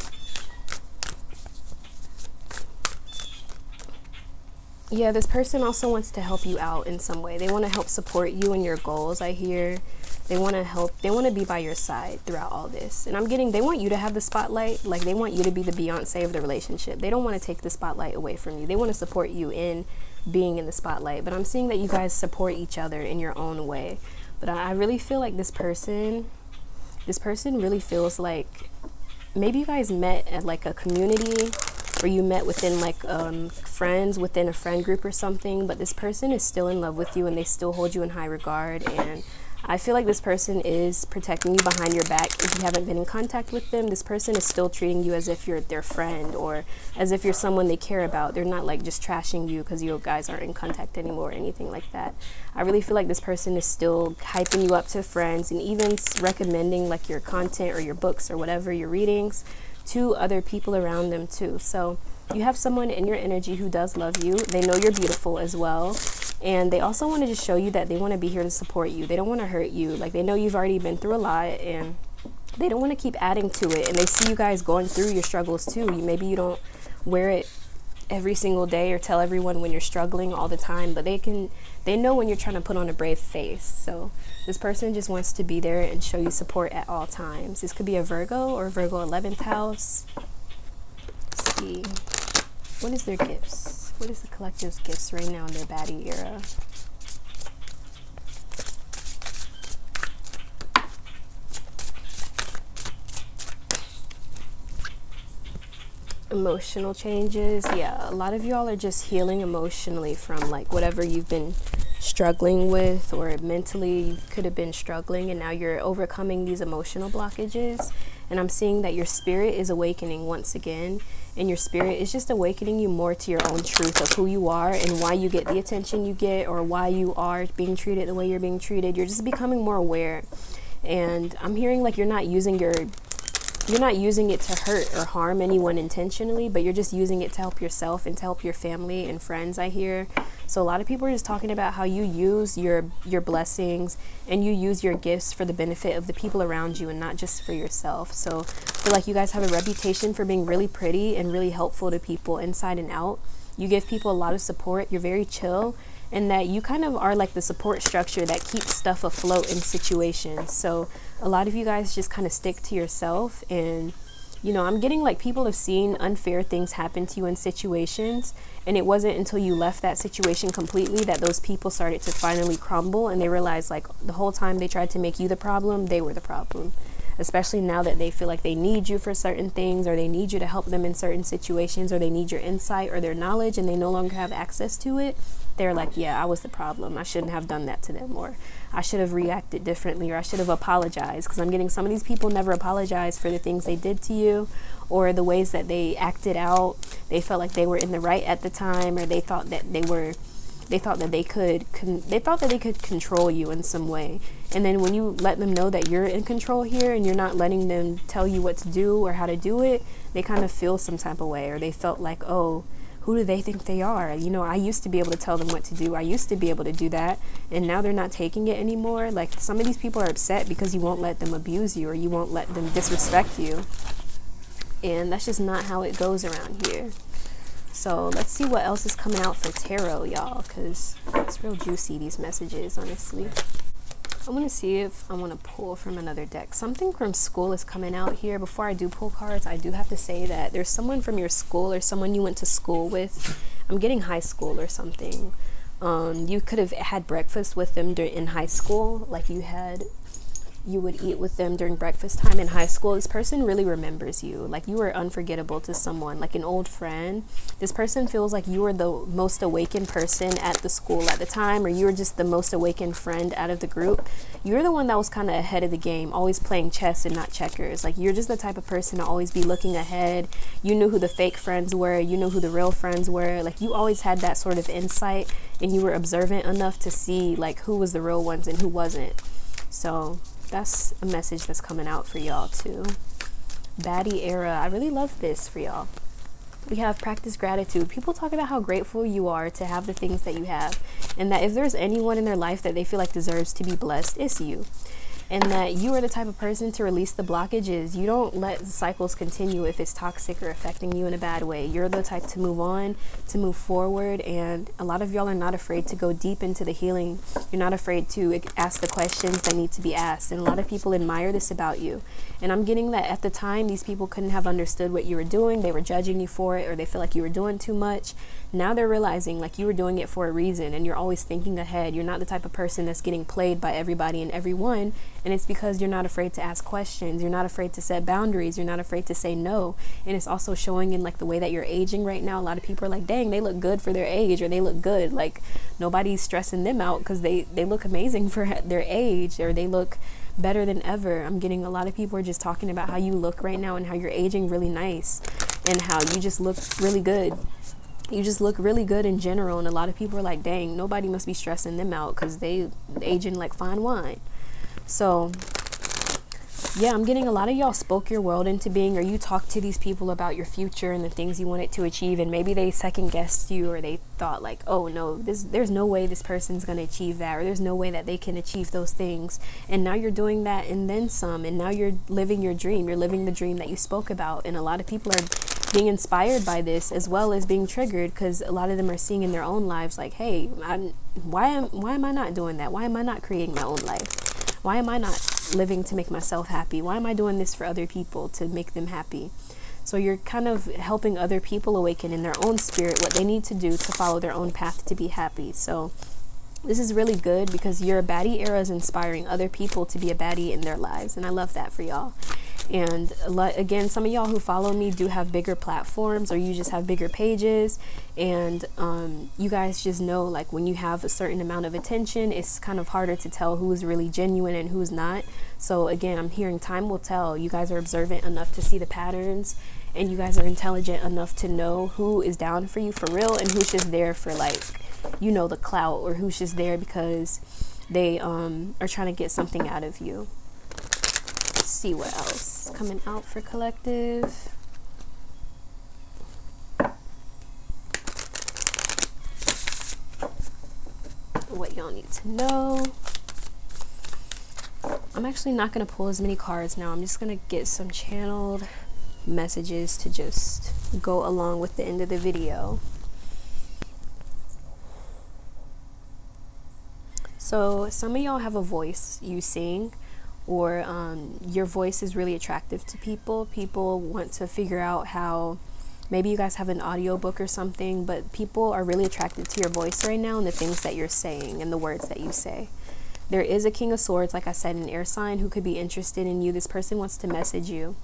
Yeah, this person also wants to help you out in some way. They want to help support you in your goals, I hear. They want to be by your side throughout all this. And I'm getting, they want you to have the spotlight. Like, they want you to be the Beyonce of the relationship. They don't want to take the spotlight away from you. They want to support you in being in the spotlight. But I'm seeing that you guys support each other in your own way. But I really feel like this person really feels like maybe you guys met at like a community, or you met within like friends within a friend group or something. But this person is still in love with you, and they still hold you in high regard. And I feel like this person is protecting you behind your back. If you haven't been in contact with them, this person is still treating you as if you're their friend, or as if you're someone they care about. They're not like just trashing you because you guys aren't in contact anymore or anything like that. I really feel like this person is still hyping you up to friends, and even recommending like your content or your books or whatever, your readings, to other people around them too. So you have someone in your energy who does love you. They know you're beautiful as well. And they also want to just show you that they want to be here to support you. They don't want to hurt you. Like, they know you've already been through a lot, and they don't want to keep adding to it. And they see you guys going through your struggles too. Maybe you don't wear it every single day or tell everyone when you're struggling all the time, but they know when you're trying to put on a brave face. So this person just wants to be there and show you support at all times. This could be a Virgo, or Virgo 11th house. Let's see. What is their gifts? What is the collective's gifts right now in their baddie era? Emotional changes. Yeah, a lot of y'all are just healing emotionally from like whatever you've been struggling with, or mentally you could have been struggling, and now you're overcoming these emotional blockages. And I'm seeing that your spirit is awakening once again, and your spirit is just awakening you more to your own truth of who you are, and why you get the attention you get, or why you are being treated the way you're being treated. You're just becoming more aware. And I'm hearing like you're not using it to hurt or harm anyone intentionally, but you're just using it to help yourself and to help your family and friends, I hear. So a lot of people are just talking about how you use your blessings, and you use your gifts for the benefit of the people around you, and not just for yourself. So I feel like you guys have a reputation for being really pretty and really helpful to people inside and out. You give people a lot of support. You're very chill, and that you kind of are like the support structure that keeps stuff afloat in situations. So a lot of you guys just kind of stick to yourself. And you know, I'm getting like people have seen unfair things happen to you in situations, and it wasn't until you left that situation completely that those people started to finally crumble, and they realized like the whole time they tried to make you the problem, they were the problem. Especially now that they feel like they need you for certain things, or they need you to help them in certain situations, or they need your insight or their knowledge and they no longer have access to it. They're like, yeah, I was the problem. I shouldn't have done that to them, or I should have reacted differently, or I should have apologized. Because I'm getting some of these people never apologize for the things they did to you, or the ways that they acted out. They felt like they were in the right at the time, or they thought that they could control you in some way. And then when you let them know that you're in control here and you're not letting them tell you what to do or how to do it, they kind of feel some type of way, or they felt like, oh, who do they think they are? You know, I used to be able to tell them what to do. I used to be able to do that. And now they're not taking it anymore. Like, some of these people are upset because you won't let them abuse you, or you won't let them disrespect you. And that's just not how it goes around here. So let's see what else is coming out for tarot, y'all, because it's real juicy, these messages, honestly. I want to see if I want to pull from another deck. Something from school is coming out here. Before I do pull cards, I do have to say that there's someone from your school or someone you went to school with. I'm getting high school or something. You could have had breakfast with them in high school, like you would eat with them during breakfast time in high school. This person really remembers you. Like, you were unforgettable to someone, like an old friend. This person feels like you were the most awakened person at the school at the time, or you were just the most awakened friend out of the group. You're the one that was kind of ahead of the game, always playing chess and not checkers. Like, you're just the type of person to always be looking ahead. You knew who the fake friends were. You knew who the real friends were. Like, you always had that sort of insight, and you were observant enough to see like who was the real ones and who wasn't. So that's a message that's coming out for y'all too. Baddie era. I really love this for y'all. We have practice gratitude. People talk about how grateful you are to have the things that you have, and that if there's anyone in their life that they feel like deserves to be blessed, it's you. And that you are the type of person to release the blockages. You don't let cycles continue if it's toxic or affecting you in a bad way. You're the type to move on, to move forward. And a lot of y'all are not afraid to go deep into the healing. You're not afraid to ask the questions that need to be asked. And a lot of people admire this about you. And I'm getting that at the time, these people couldn't have understood what you were doing. They were judging you for it, or they feel like you were doing too much. Now they're realizing like you were doing it for a reason, and you're always thinking ahead. You're not the type of person that's getting played by everybody and everyone. And it's because you're not afraid to ask questions. You're not afraid to set boundaries. You're not afraid to say no. And it's also showing in like the way that you're aging right now. A lot of people are like, dang, they look good for their age, or they look good. Like, nobody's stressing them out because they look amazing for their age, or they look better than ever. I'm getting a lot of people are just talking about how you look right now and how you're aging really nice, and how you just look really good. You just look really good in general. And a lot of people are like, dang, nobody must be stressing them out because they aging like fine wine. So yeah, I'm getting a lot of y'all spoke your world into being, or you talked to these people about your future and the things you wanted to achieve, and maybe they second guessed you, or they thought like, oh no, there's no way this person's going to achieve that, or there's no way that they can achieve those things. And now you're doing that and then some, and now you're living your dream. You're living the dream that you spoke about. And a lot of people are being inspired by this, as well as being triggered, because a lot of them are seeing in their own lives like, hey, why am I not doing that? Why am I not creating my own life? Why am I not living to make myself happy? Why am I doing this for other people to make them happy? So you're kind of helping other people awaken in their own spirit what they need to do to follow their own path to be happy. So this is really good, because your baddie era is inspiring other people to be a baddie in their lives. And I love that for y'all. And again, some of y'all who follow me do have bigger platforms, or you just have bigger pages, and you guys just know, like, when you have a certain amount of attention, it's kind of harder to tell who's really genuine and who's not. So again, I'm hearing time will tell. You guys are observant enough to see the patterns, and you guys are intelligent enough to know who is down for you for real, and who's just there for, like, you know, the clout, or who's just there because they are trying to get something out of you. Let's see what else coming out for collective. What y'all need to know. I'm actually not going to pull as many cards now. I'm just going to get some channeled messages to just go along with the end of the video. So some of y'all have a voice, you sing, or your voice is really attractive to people. People want to figure out how, maybe you guys have an audiobook or something, but people are really attracted to your voice right now and the things that you're saying and the words that you say. There is a King of Swords, like I said, an air sign who could be interested in you. This person wants to message you,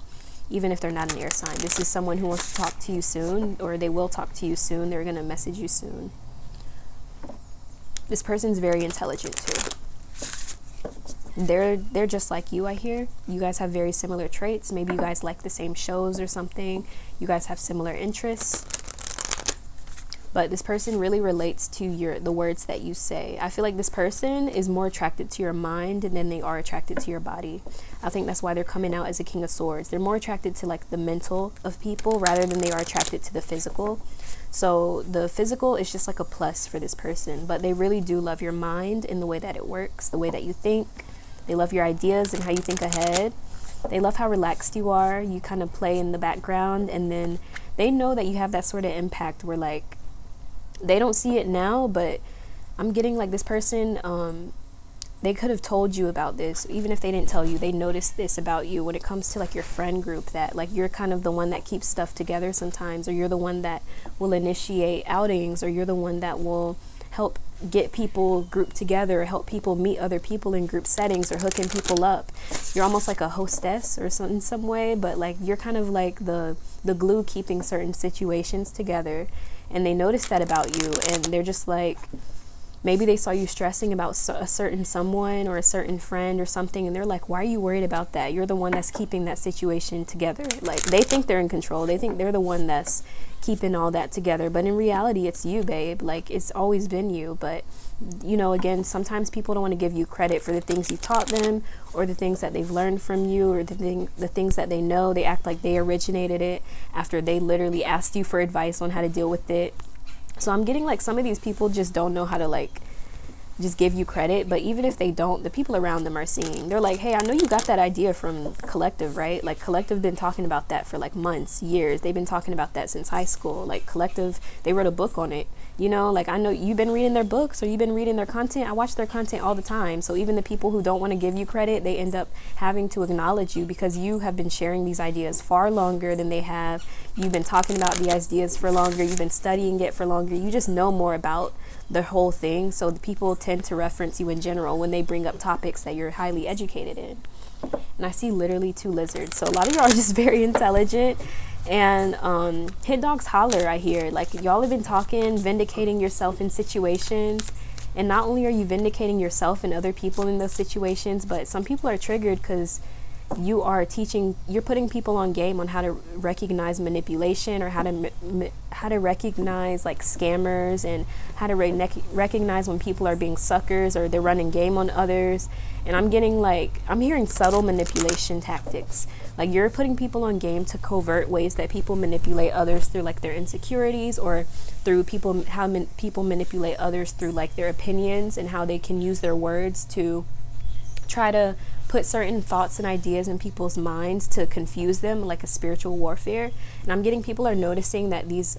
even if they're not an air sign. This is someone who wants to talk to you soon, or they will talk to you soon. They're going to message you soon. This person's very intelligent too. They're just like you, I hear. You guys have very similar traits. Maybe you guys like the same shows or something. You guys have similar interests. But this person really relates to the words that you say. I feel like this person is more attracted to your mind than they are attracted to your body. I think that's why they're coming out as a King of Swords. They're more attracted to like the mental of people rather than they are attracted to the physical. So the physical is just like a plus for this person, but they really do love your mind and the way that it works, the way that you think. They love your ideas and how you think ahead. They love how relaxed you are. You kind of play in the background, and then they know that you have that sort of impact where like they don't see it now, but I'm getting like this person, they could have told you about this. Even if they didn't tell you, they noticed this about you when it comes to like your friend group, that like you're kind of the one that keeps stuff together sometimes, or you're the one that will initiate outings, or you're the one that will help get people grouped together, help people meet other people in group settings, or hooking people up. You're almost like a hostess or some, in some way, but like you're kind of like the glue keeping certain situations together. And they notice that about you, and they're just like, maybe they saw you stressing about a certain someone or a certain friend or something, and they're like, why are you worried about that? You're the one that's keeping that situation together. Like they think they're in control. They think they're the one that's keeping all that together, but in reality it's you, babe. Like it's always been you. But you know, again, sometimes people don't want to give you credit for the things you taught them, or the things that they've learned from you, or the things that they know. They act like they originated it after they literally asked you for advice on how to deal with it. So I'm getting like some of these people just don't know how to like just give you credit. But even if they don't, the people around them are seeing. They're like, hey, I know you got that idea from Collective, right? Like Collective been talking about that for like months, years. They've been talking about that since high school. Like Collective, they wrote a book on it. You know, like I know you've been reading their books, or you've been reading their content. I watch their content all the time. So even the people who don't want to give you credit, they end up having to acknowledge you because you have been sharing these ideas far longer than they have. You've been talking about the ideas for longer. You've been studying it for longer. You just know more about the whole thing. So the people tend to reference you in general when they bring up topics that you're highly educated in. And I see literally 2 lizards. So a lot of y'all are just very intelligent. And hit dogs holler, I hear. Like y'all have been talking, vindicating yourself in situations. And not only are you vindicating yourself and other people in those situations, but some people are triggered because you're putting people on game on how to recognize manipulation, or how to recognize like scammers, and how to recognize when people are being suckers or they're running game on others. And I'm hearing subtle manipulation tactics. Like you're putting people on game to covert ways that people manipulate others through like their insecurities, or through how people manipulate others through like their opinions, and how they can use their words to try to put certain thoughts and ideas in people's minds to confuse them, like a spiritual warfare. And I'm getting people are noticing that these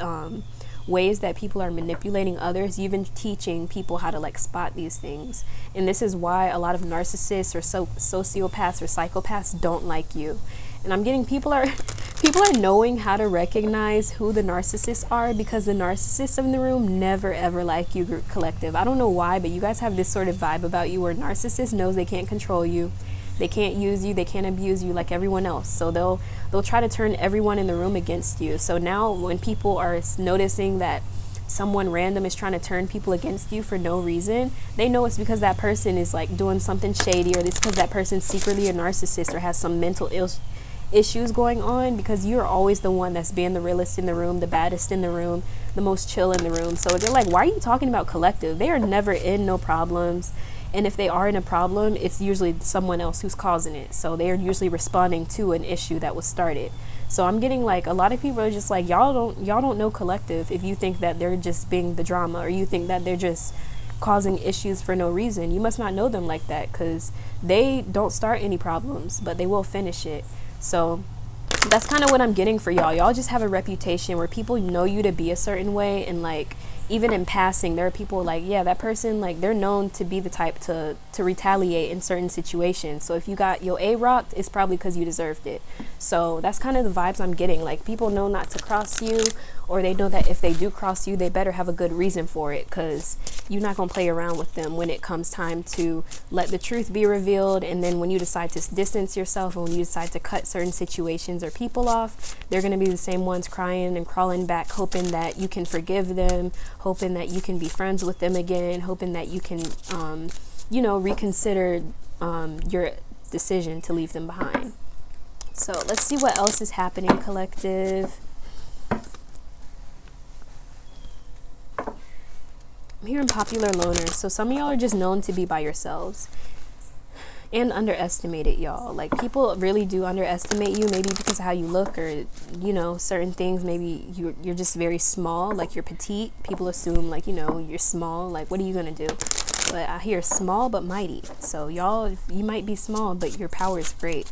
ways that people are manipulating others, you've been teaching people how to like spot these things. And this is why a lot of narcissists or sociopaths or psychopaths don't like you. And I'm getting people are knowing how to recognize who the narcissists are, because the narcissists in the room never ever like you, group collective. I don't know why, but you guys have this sort of vibe about you where narcissist knows they can't control you. They can't use you, they can't abuse you like everyone else. So they'll try to turn everyone in the room against you. So now when people are noticing that someone random is trying to turn people against you for no reason, they know it's because that person is like doing something shady, or it's because that person's secretly a narcissist or has some mental issues going on, because you're always the one that's being the realest in the room, the baddest in the room, the most chill in the room. So they're like, why are you talking about collective? They are never in no problems. And if they are in a problem, it's usually someone else who's causing it. So they're usually responding to an issue that was started. So I'm getting like a lot of people are just like, y'all don't know collective if you think that they're just being the drama, or you think that they're just causing issues for no reason. You must not know them like that, because they don't start any problems, but they will finish it. So That's kind of what I'm getting for y'all. Y'all just have a reputation where people know you to be a certain way, and like even in passing, there are people like, yeah, that person, like they're known to be the type to retaliate in certain situations. So if you got your A rocked, it's probably because you deserved it. So that's kind of the vibes I'm getting. Like people know not to cross you, or they know that if they do cross you, they better have a good reason for it, because you're not going to play around with them when it comes time to let the truth be revealed. And then when you decide to distance yourself, and when you decide to cut certain situations or people off, they're going to be the same ones crying and crawling back, hoping that you can forgive them, hoping that you can be friends with them again, hoping that you can, reconsider your decision to leave them behind. So let's see what else is happening, collective. I'm hearing popular loners. So some of y'all are just known to be by yourselves and underestimated, y'all. Like people really do underestimate you, maybe because of how you look, or certain things. Maybe you're just very small, like you're petite. People assume like you're small, like what are you gonna do? But I hear small but mighty. So y'all, you might be small, but your power is great.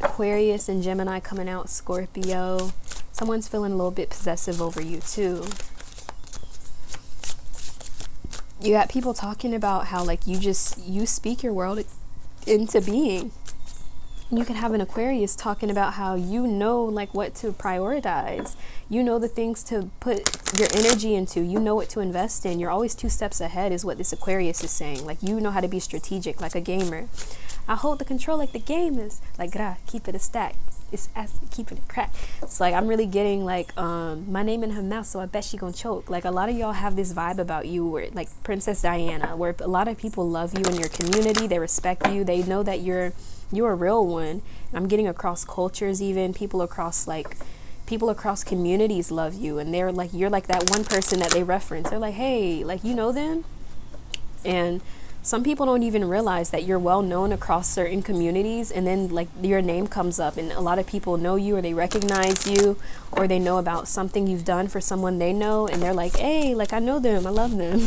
Aquarius and Gemini coming out, Scorpio. Someone's feeling a little bit possessive over you too. You got people talking about how like you speak your world into being. You can have an Aquarius talking about how like what to prioritize. The things to put your energy into. What to invest in. You're always 2 steps ahead is what this Aquarius is saying. Like you know how to be strategic like a gamer. I hold the control like the game is. Like, keep it a stack. It's keeping it crack. It's like I'm really getting like my name in her mouth, so I bet she gonna choke. Like a lot of y'all have this vibe about you where like Princess Diana, where a lot of people love you in your community. They respect you. They know that you're a real one. And I'm getting across cultures, even people across communities love you, and they're like, you're like that one person that they reference. They're like, hey, like you know them. And some people don't even realize that you're well known across certain communities, and then like your name comes up and a lot of people know you, or they recognize you, or they know about something you've done for someone they know, and they're like, hey, like I know them, I love them.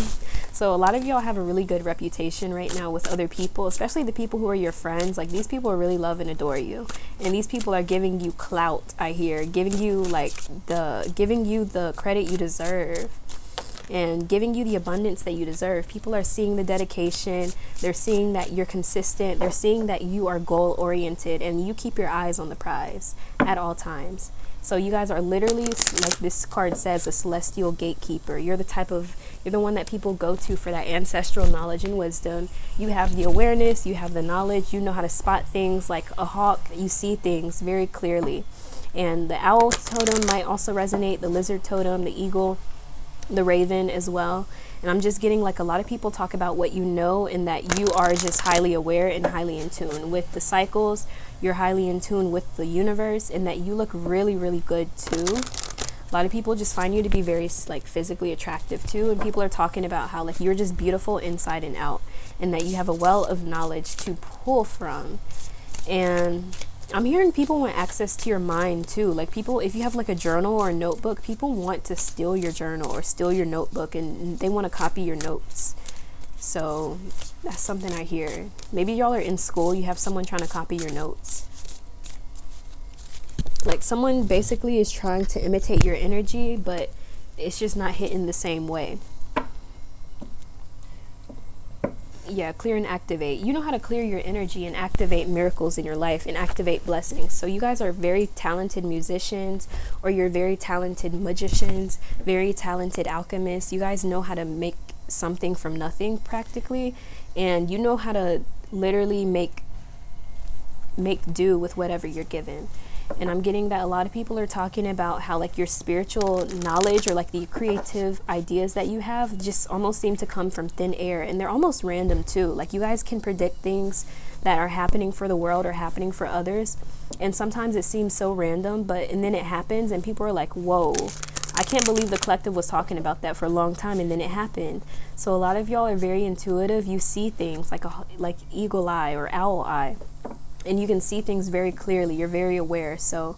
So a lot of y'all have a really good reputation right now with other people, especially the people who are your friends. Like these people really love and adore you, and these people are giving you clout, I hear, giving you the credit you deserve, and giving you the abundance that you deserve. People are seeing the dedication. They're seeing that you're consistent. They're seeing that you are goal oriented, and you keep your eyes on the prize at all times. So you guys are literally, like this card says, a celestial gatekeeper. You're the one that people go to for that ancestral knowledge and wisdom. You have the awareness, you have the knowledge, you know how to spot things like a hawk. You see things very clearly. And the owl totem might also resonate, the lizard totem, the eagle, the raven as well. And I'm just getting like a lot of people talk about what you know, and that you are just highly aware and highly in tune with the cycles. You're highly in tune with the universe, and that you look really, really good too. A lot of people just find you to be very like physically attractive too, and people are talking about how like you're just beautiful inside and out, and that you have a well of knowledge to pull from. And I'm hearing people want access to your mind too. Like people, if you have like a journal or a notebook, people want to steal your journal or steal your notebook, and they want to copy your notes. So that's something I hear. Maybe y'all are in school, you have someone trying to copy your notes. Like someone basically is trying to imitate your energy, but it's just not hitting the same way. Yeah, clear and activate. You know how to clear your energy and activate miracles in your life and activate blessings. So you guys are very talented musicians, or you're very talented magicians, very talented alchemists. You guys know how to make something from nothing practically, and you know how to literally make do with whatever you're given. And I'm getting that a lot of people are talking about how like your spiritual knowledge, or like the creative ideas that you have, just almost seem to come from thin air, and they're almost random too. Like you guys can predict things that are happening for the world or happening for others, and sometimes it seems so random, and then it happens and people are like, whoa, I can't believe the collective was talking about that for a long time, and then it happened. So a lot of y'all are very intuitive. You see things like eagle eye or owl eye, and you can see things very clearly. You're very aware. So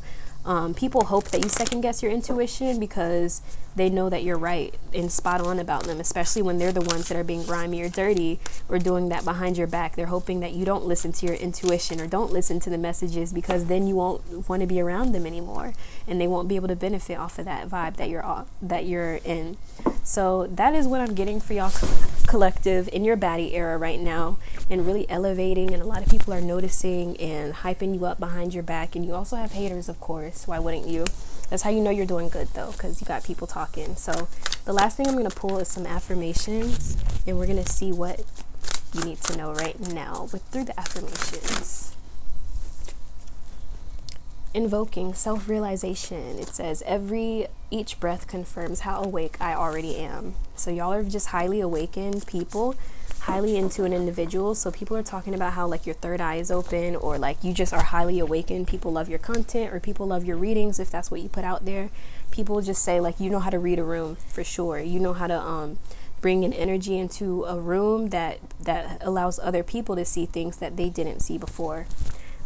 People hope that you second guess your intuition because they know that you're right and spot on about them, especially when they're the ones that are being grimy or dirty or doing that behind your back. They're hoping that you don't listen to your intuition or don't listen to the messages, because then you won't want to be around them anymore and they won't be able to benefit off of that vibe that you're in. So that is what I'm getting for y'all collective in your baddie era right now, and really elevating, and a lot of people are noticing and hyping you up behind your back. And you also have haters, of course. Why wouldn't you? That's how you know you're doing good, though, because you got people talking. So the last thing I'm going to pull is some affirmations, and we're going to see what you need to know right now through the affirmations. Invoking self-realization. It says, each breath confirms how awake I already am. So y'all are just highly awakened people, highly into an individual. So people are talking about how like your third eye is open, or like you just are highly awakened. People love your content, or people love your readings if that's what you put out there. People just say like you know how to read a room for sure. You know how to bring an energy into a room that allows other people to see things that they didn't see before.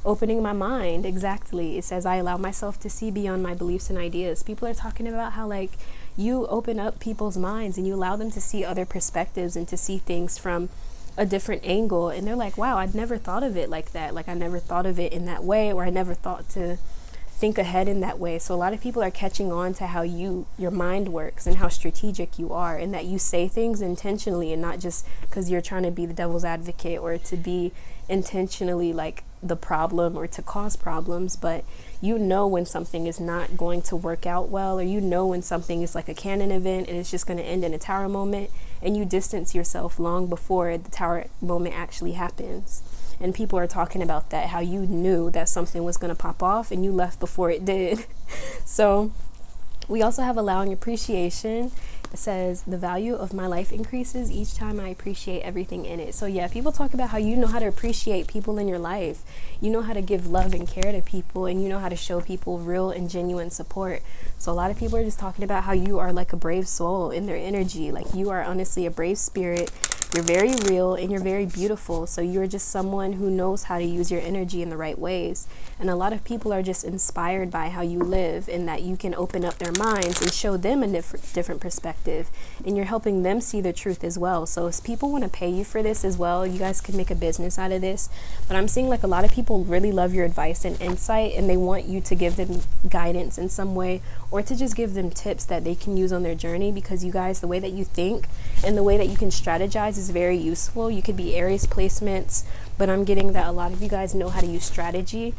Opening my mind, exactly. It says I allow myself to see beyond my beliefs and ideas. People are talking about how like you open up people's minds and you allow them to see other perspectives and to see things from a different angle, and they're like, wow, I'd never thought of it like that. Like I never thought of it in that way, or I never thought to think ahead in that way. So a lot of people are catching on to how your mind works and how strategic you are, and that you say things intentionally and not just because you're trying to be the devil's advocate or to be intentionally like the problem or to cause problems. But you know when something is not going to work out well, or you know when something is like a canon event and it's just going to end in a tower moment, and you distance yourself long before the tower moment actually happens. And people are talking about that, how you knew that something was going to pop off and you left before it did. So we also have allowing appreciation. It says the value of my life increases each time I appreciate everything in it. So yeah, people talk about how you know how to appreciate people in your life. You know how to give love and care to people, and you know how to show people real and genuine support. So a lot of people are just talking about how you are like a brave soul in their energy. Like you are honestly a brave spirit. You're very real and you're very beautiful. So you're just someone who knows how to use your energy in the right ways. And a lot of people are just inspired by how you live, and that you can open up their minds and show them a different perspective. And you're helping them see the truth as well. So if people want to pay you for this as well, you guys can make a business out of this. But I'm seeing like a lot of people really love your advice and insight, and they want you to give them guidance in some way, or to just give them tips that they can use on their journey. Because you guys, the way that you think and the way that you can strategize is very useful. You could be Aries placements, but I'm getting that a lot of you guys know how to use strategy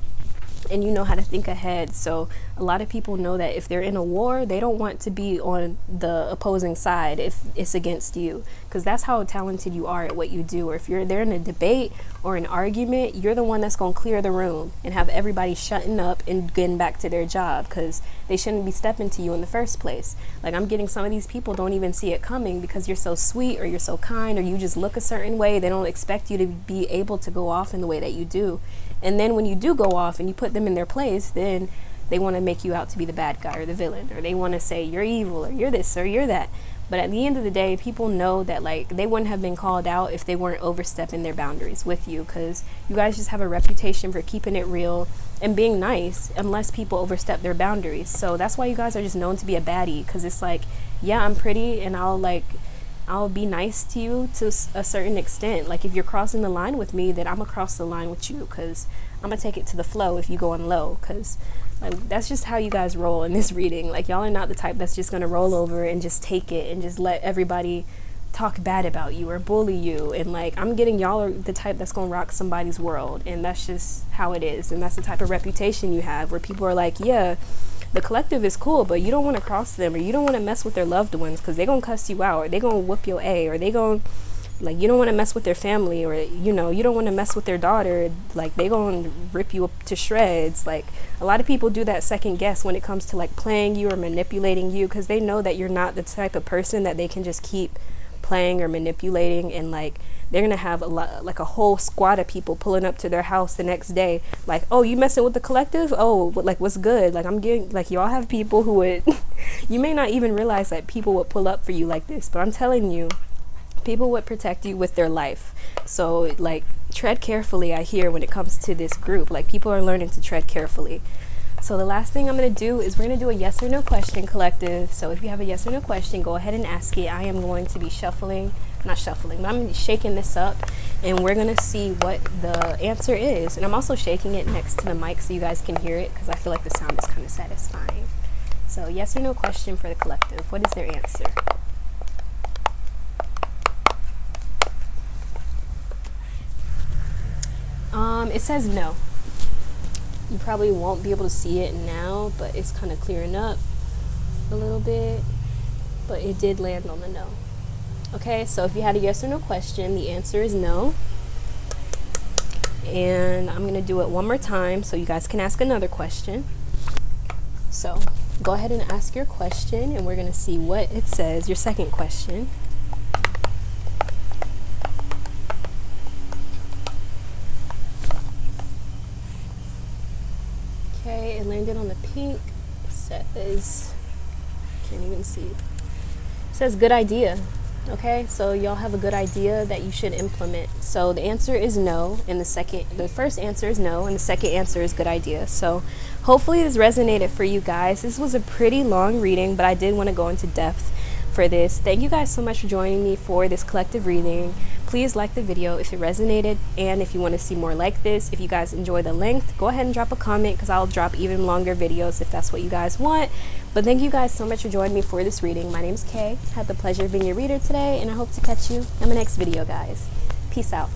and you know how to think ahead. So a lot of people know that if they're in a war, they don't want to be on the opposing side if it's against you, because that's how talented you are at what you do. Or if you're there in a debate or an argument, you're the one that's going to clear the room and have everybody shutting up and getting back to their job, because they shouldn't be stepping to you in the first place. Like I'm getting some of these people don't even see it coming because you're so sweet, or you're so kind, or you just look a certain way. They don't expect you to be able to go off in the way that you do. And then when you do go off and you put them in their place, then they want to make you out to be the bad guy or the villain, or they want to say you're evil or you're this or you're that. But at the end of the day, people know that like they wouldn't have been called out if they weren't overstepping their boundaries with you, because you guys just have a reputation for keeping it real and being nice unless people overstep their boundaries. So that's why you guys are just known to be a baddie, because it's like, yeah, I'm pretty and I'll be nice to you to a certain extent. Like if you're crossing the line with me, then I'm gonna cross the line with you, because I'm gonna take it to the flow if you go on low, because like that's just how you guys roll in this reading. Like y'all are not the type that's just gonna roll over and just take it and just let everybody talk bad about you or bully you. And like I'm getting y'all are the type that's gonna rock somebody's world, and that's just how it is. And that's the type of reputation you have, where people are like, yeah, the collective is cool, but you don't want to cross them, or you don't want to mess with their loved ones because they're going to cuss you out, or they're going to whoop your A, or they going to, like, you don't want to mess with their family, or, you know, you don't want to mess with their daughter, like, they going to rip you up to shreds. Like, a lot of people do that second guess when it comes to, like, playing you or manipulating you, because they know that you're not the type of person that they can just keep playing or manipulating. And, like, they're gonna have a whole squad of people pulling up to their house the next day, like, oh, you messing with the collective? Oh, like, what's good? Like, I'm getting, like, y'all have people who would you may not even realize that people would pull up for you like this, but I'm telling you, people would protect you with their life. So, like, tread carefully, I hear, when it comes to this group. Like, people are learning to tread carefully. So the last thing I'm going to do is we're going to do a yes or no question, collective. So if you have a yes or no question, go ahead and ask it. I am going to be not shuffling, but I'm going to be shaking this up, and we're going to see what the answer is. And I'm also shaking it next to the mic so you guys can hear it, because I feel like the sound is kind of satisfying. So yes or no question for the collective. What is their answer? It says no. You probably won't be able to see it now, but it's kind of clearing up a little bit. But it did land on the no. Okay, so if you had a yes or no question, the answer is no. And I'm going to do it one more time so you guys can ask another question. So go ahead and ask your question, and we're going to see what it says, your second question. Okay, it landed on the pink. It says, can't even see. It says good idea. Okay, so y'all have a good idea that you should implement. So the answer is no, and the first answer is no, and the second answer is good idea. So hopefully this resonated for you guys. This was a pretty long reading, but I did want to go into depth for this. Thank you guys so much for joining me for this collective reading. Please like the video if it resonated, and if you want to see more like this, if you guys enjoy the length, go ahead and drop a comment, because I'll drop even longer videos if that's what you guys want. But thank you guys so much for joining me for this reading. My name is Kay. Had the pleasure of being your reader today, and I hope to catch you in the next video, guys. Peace out.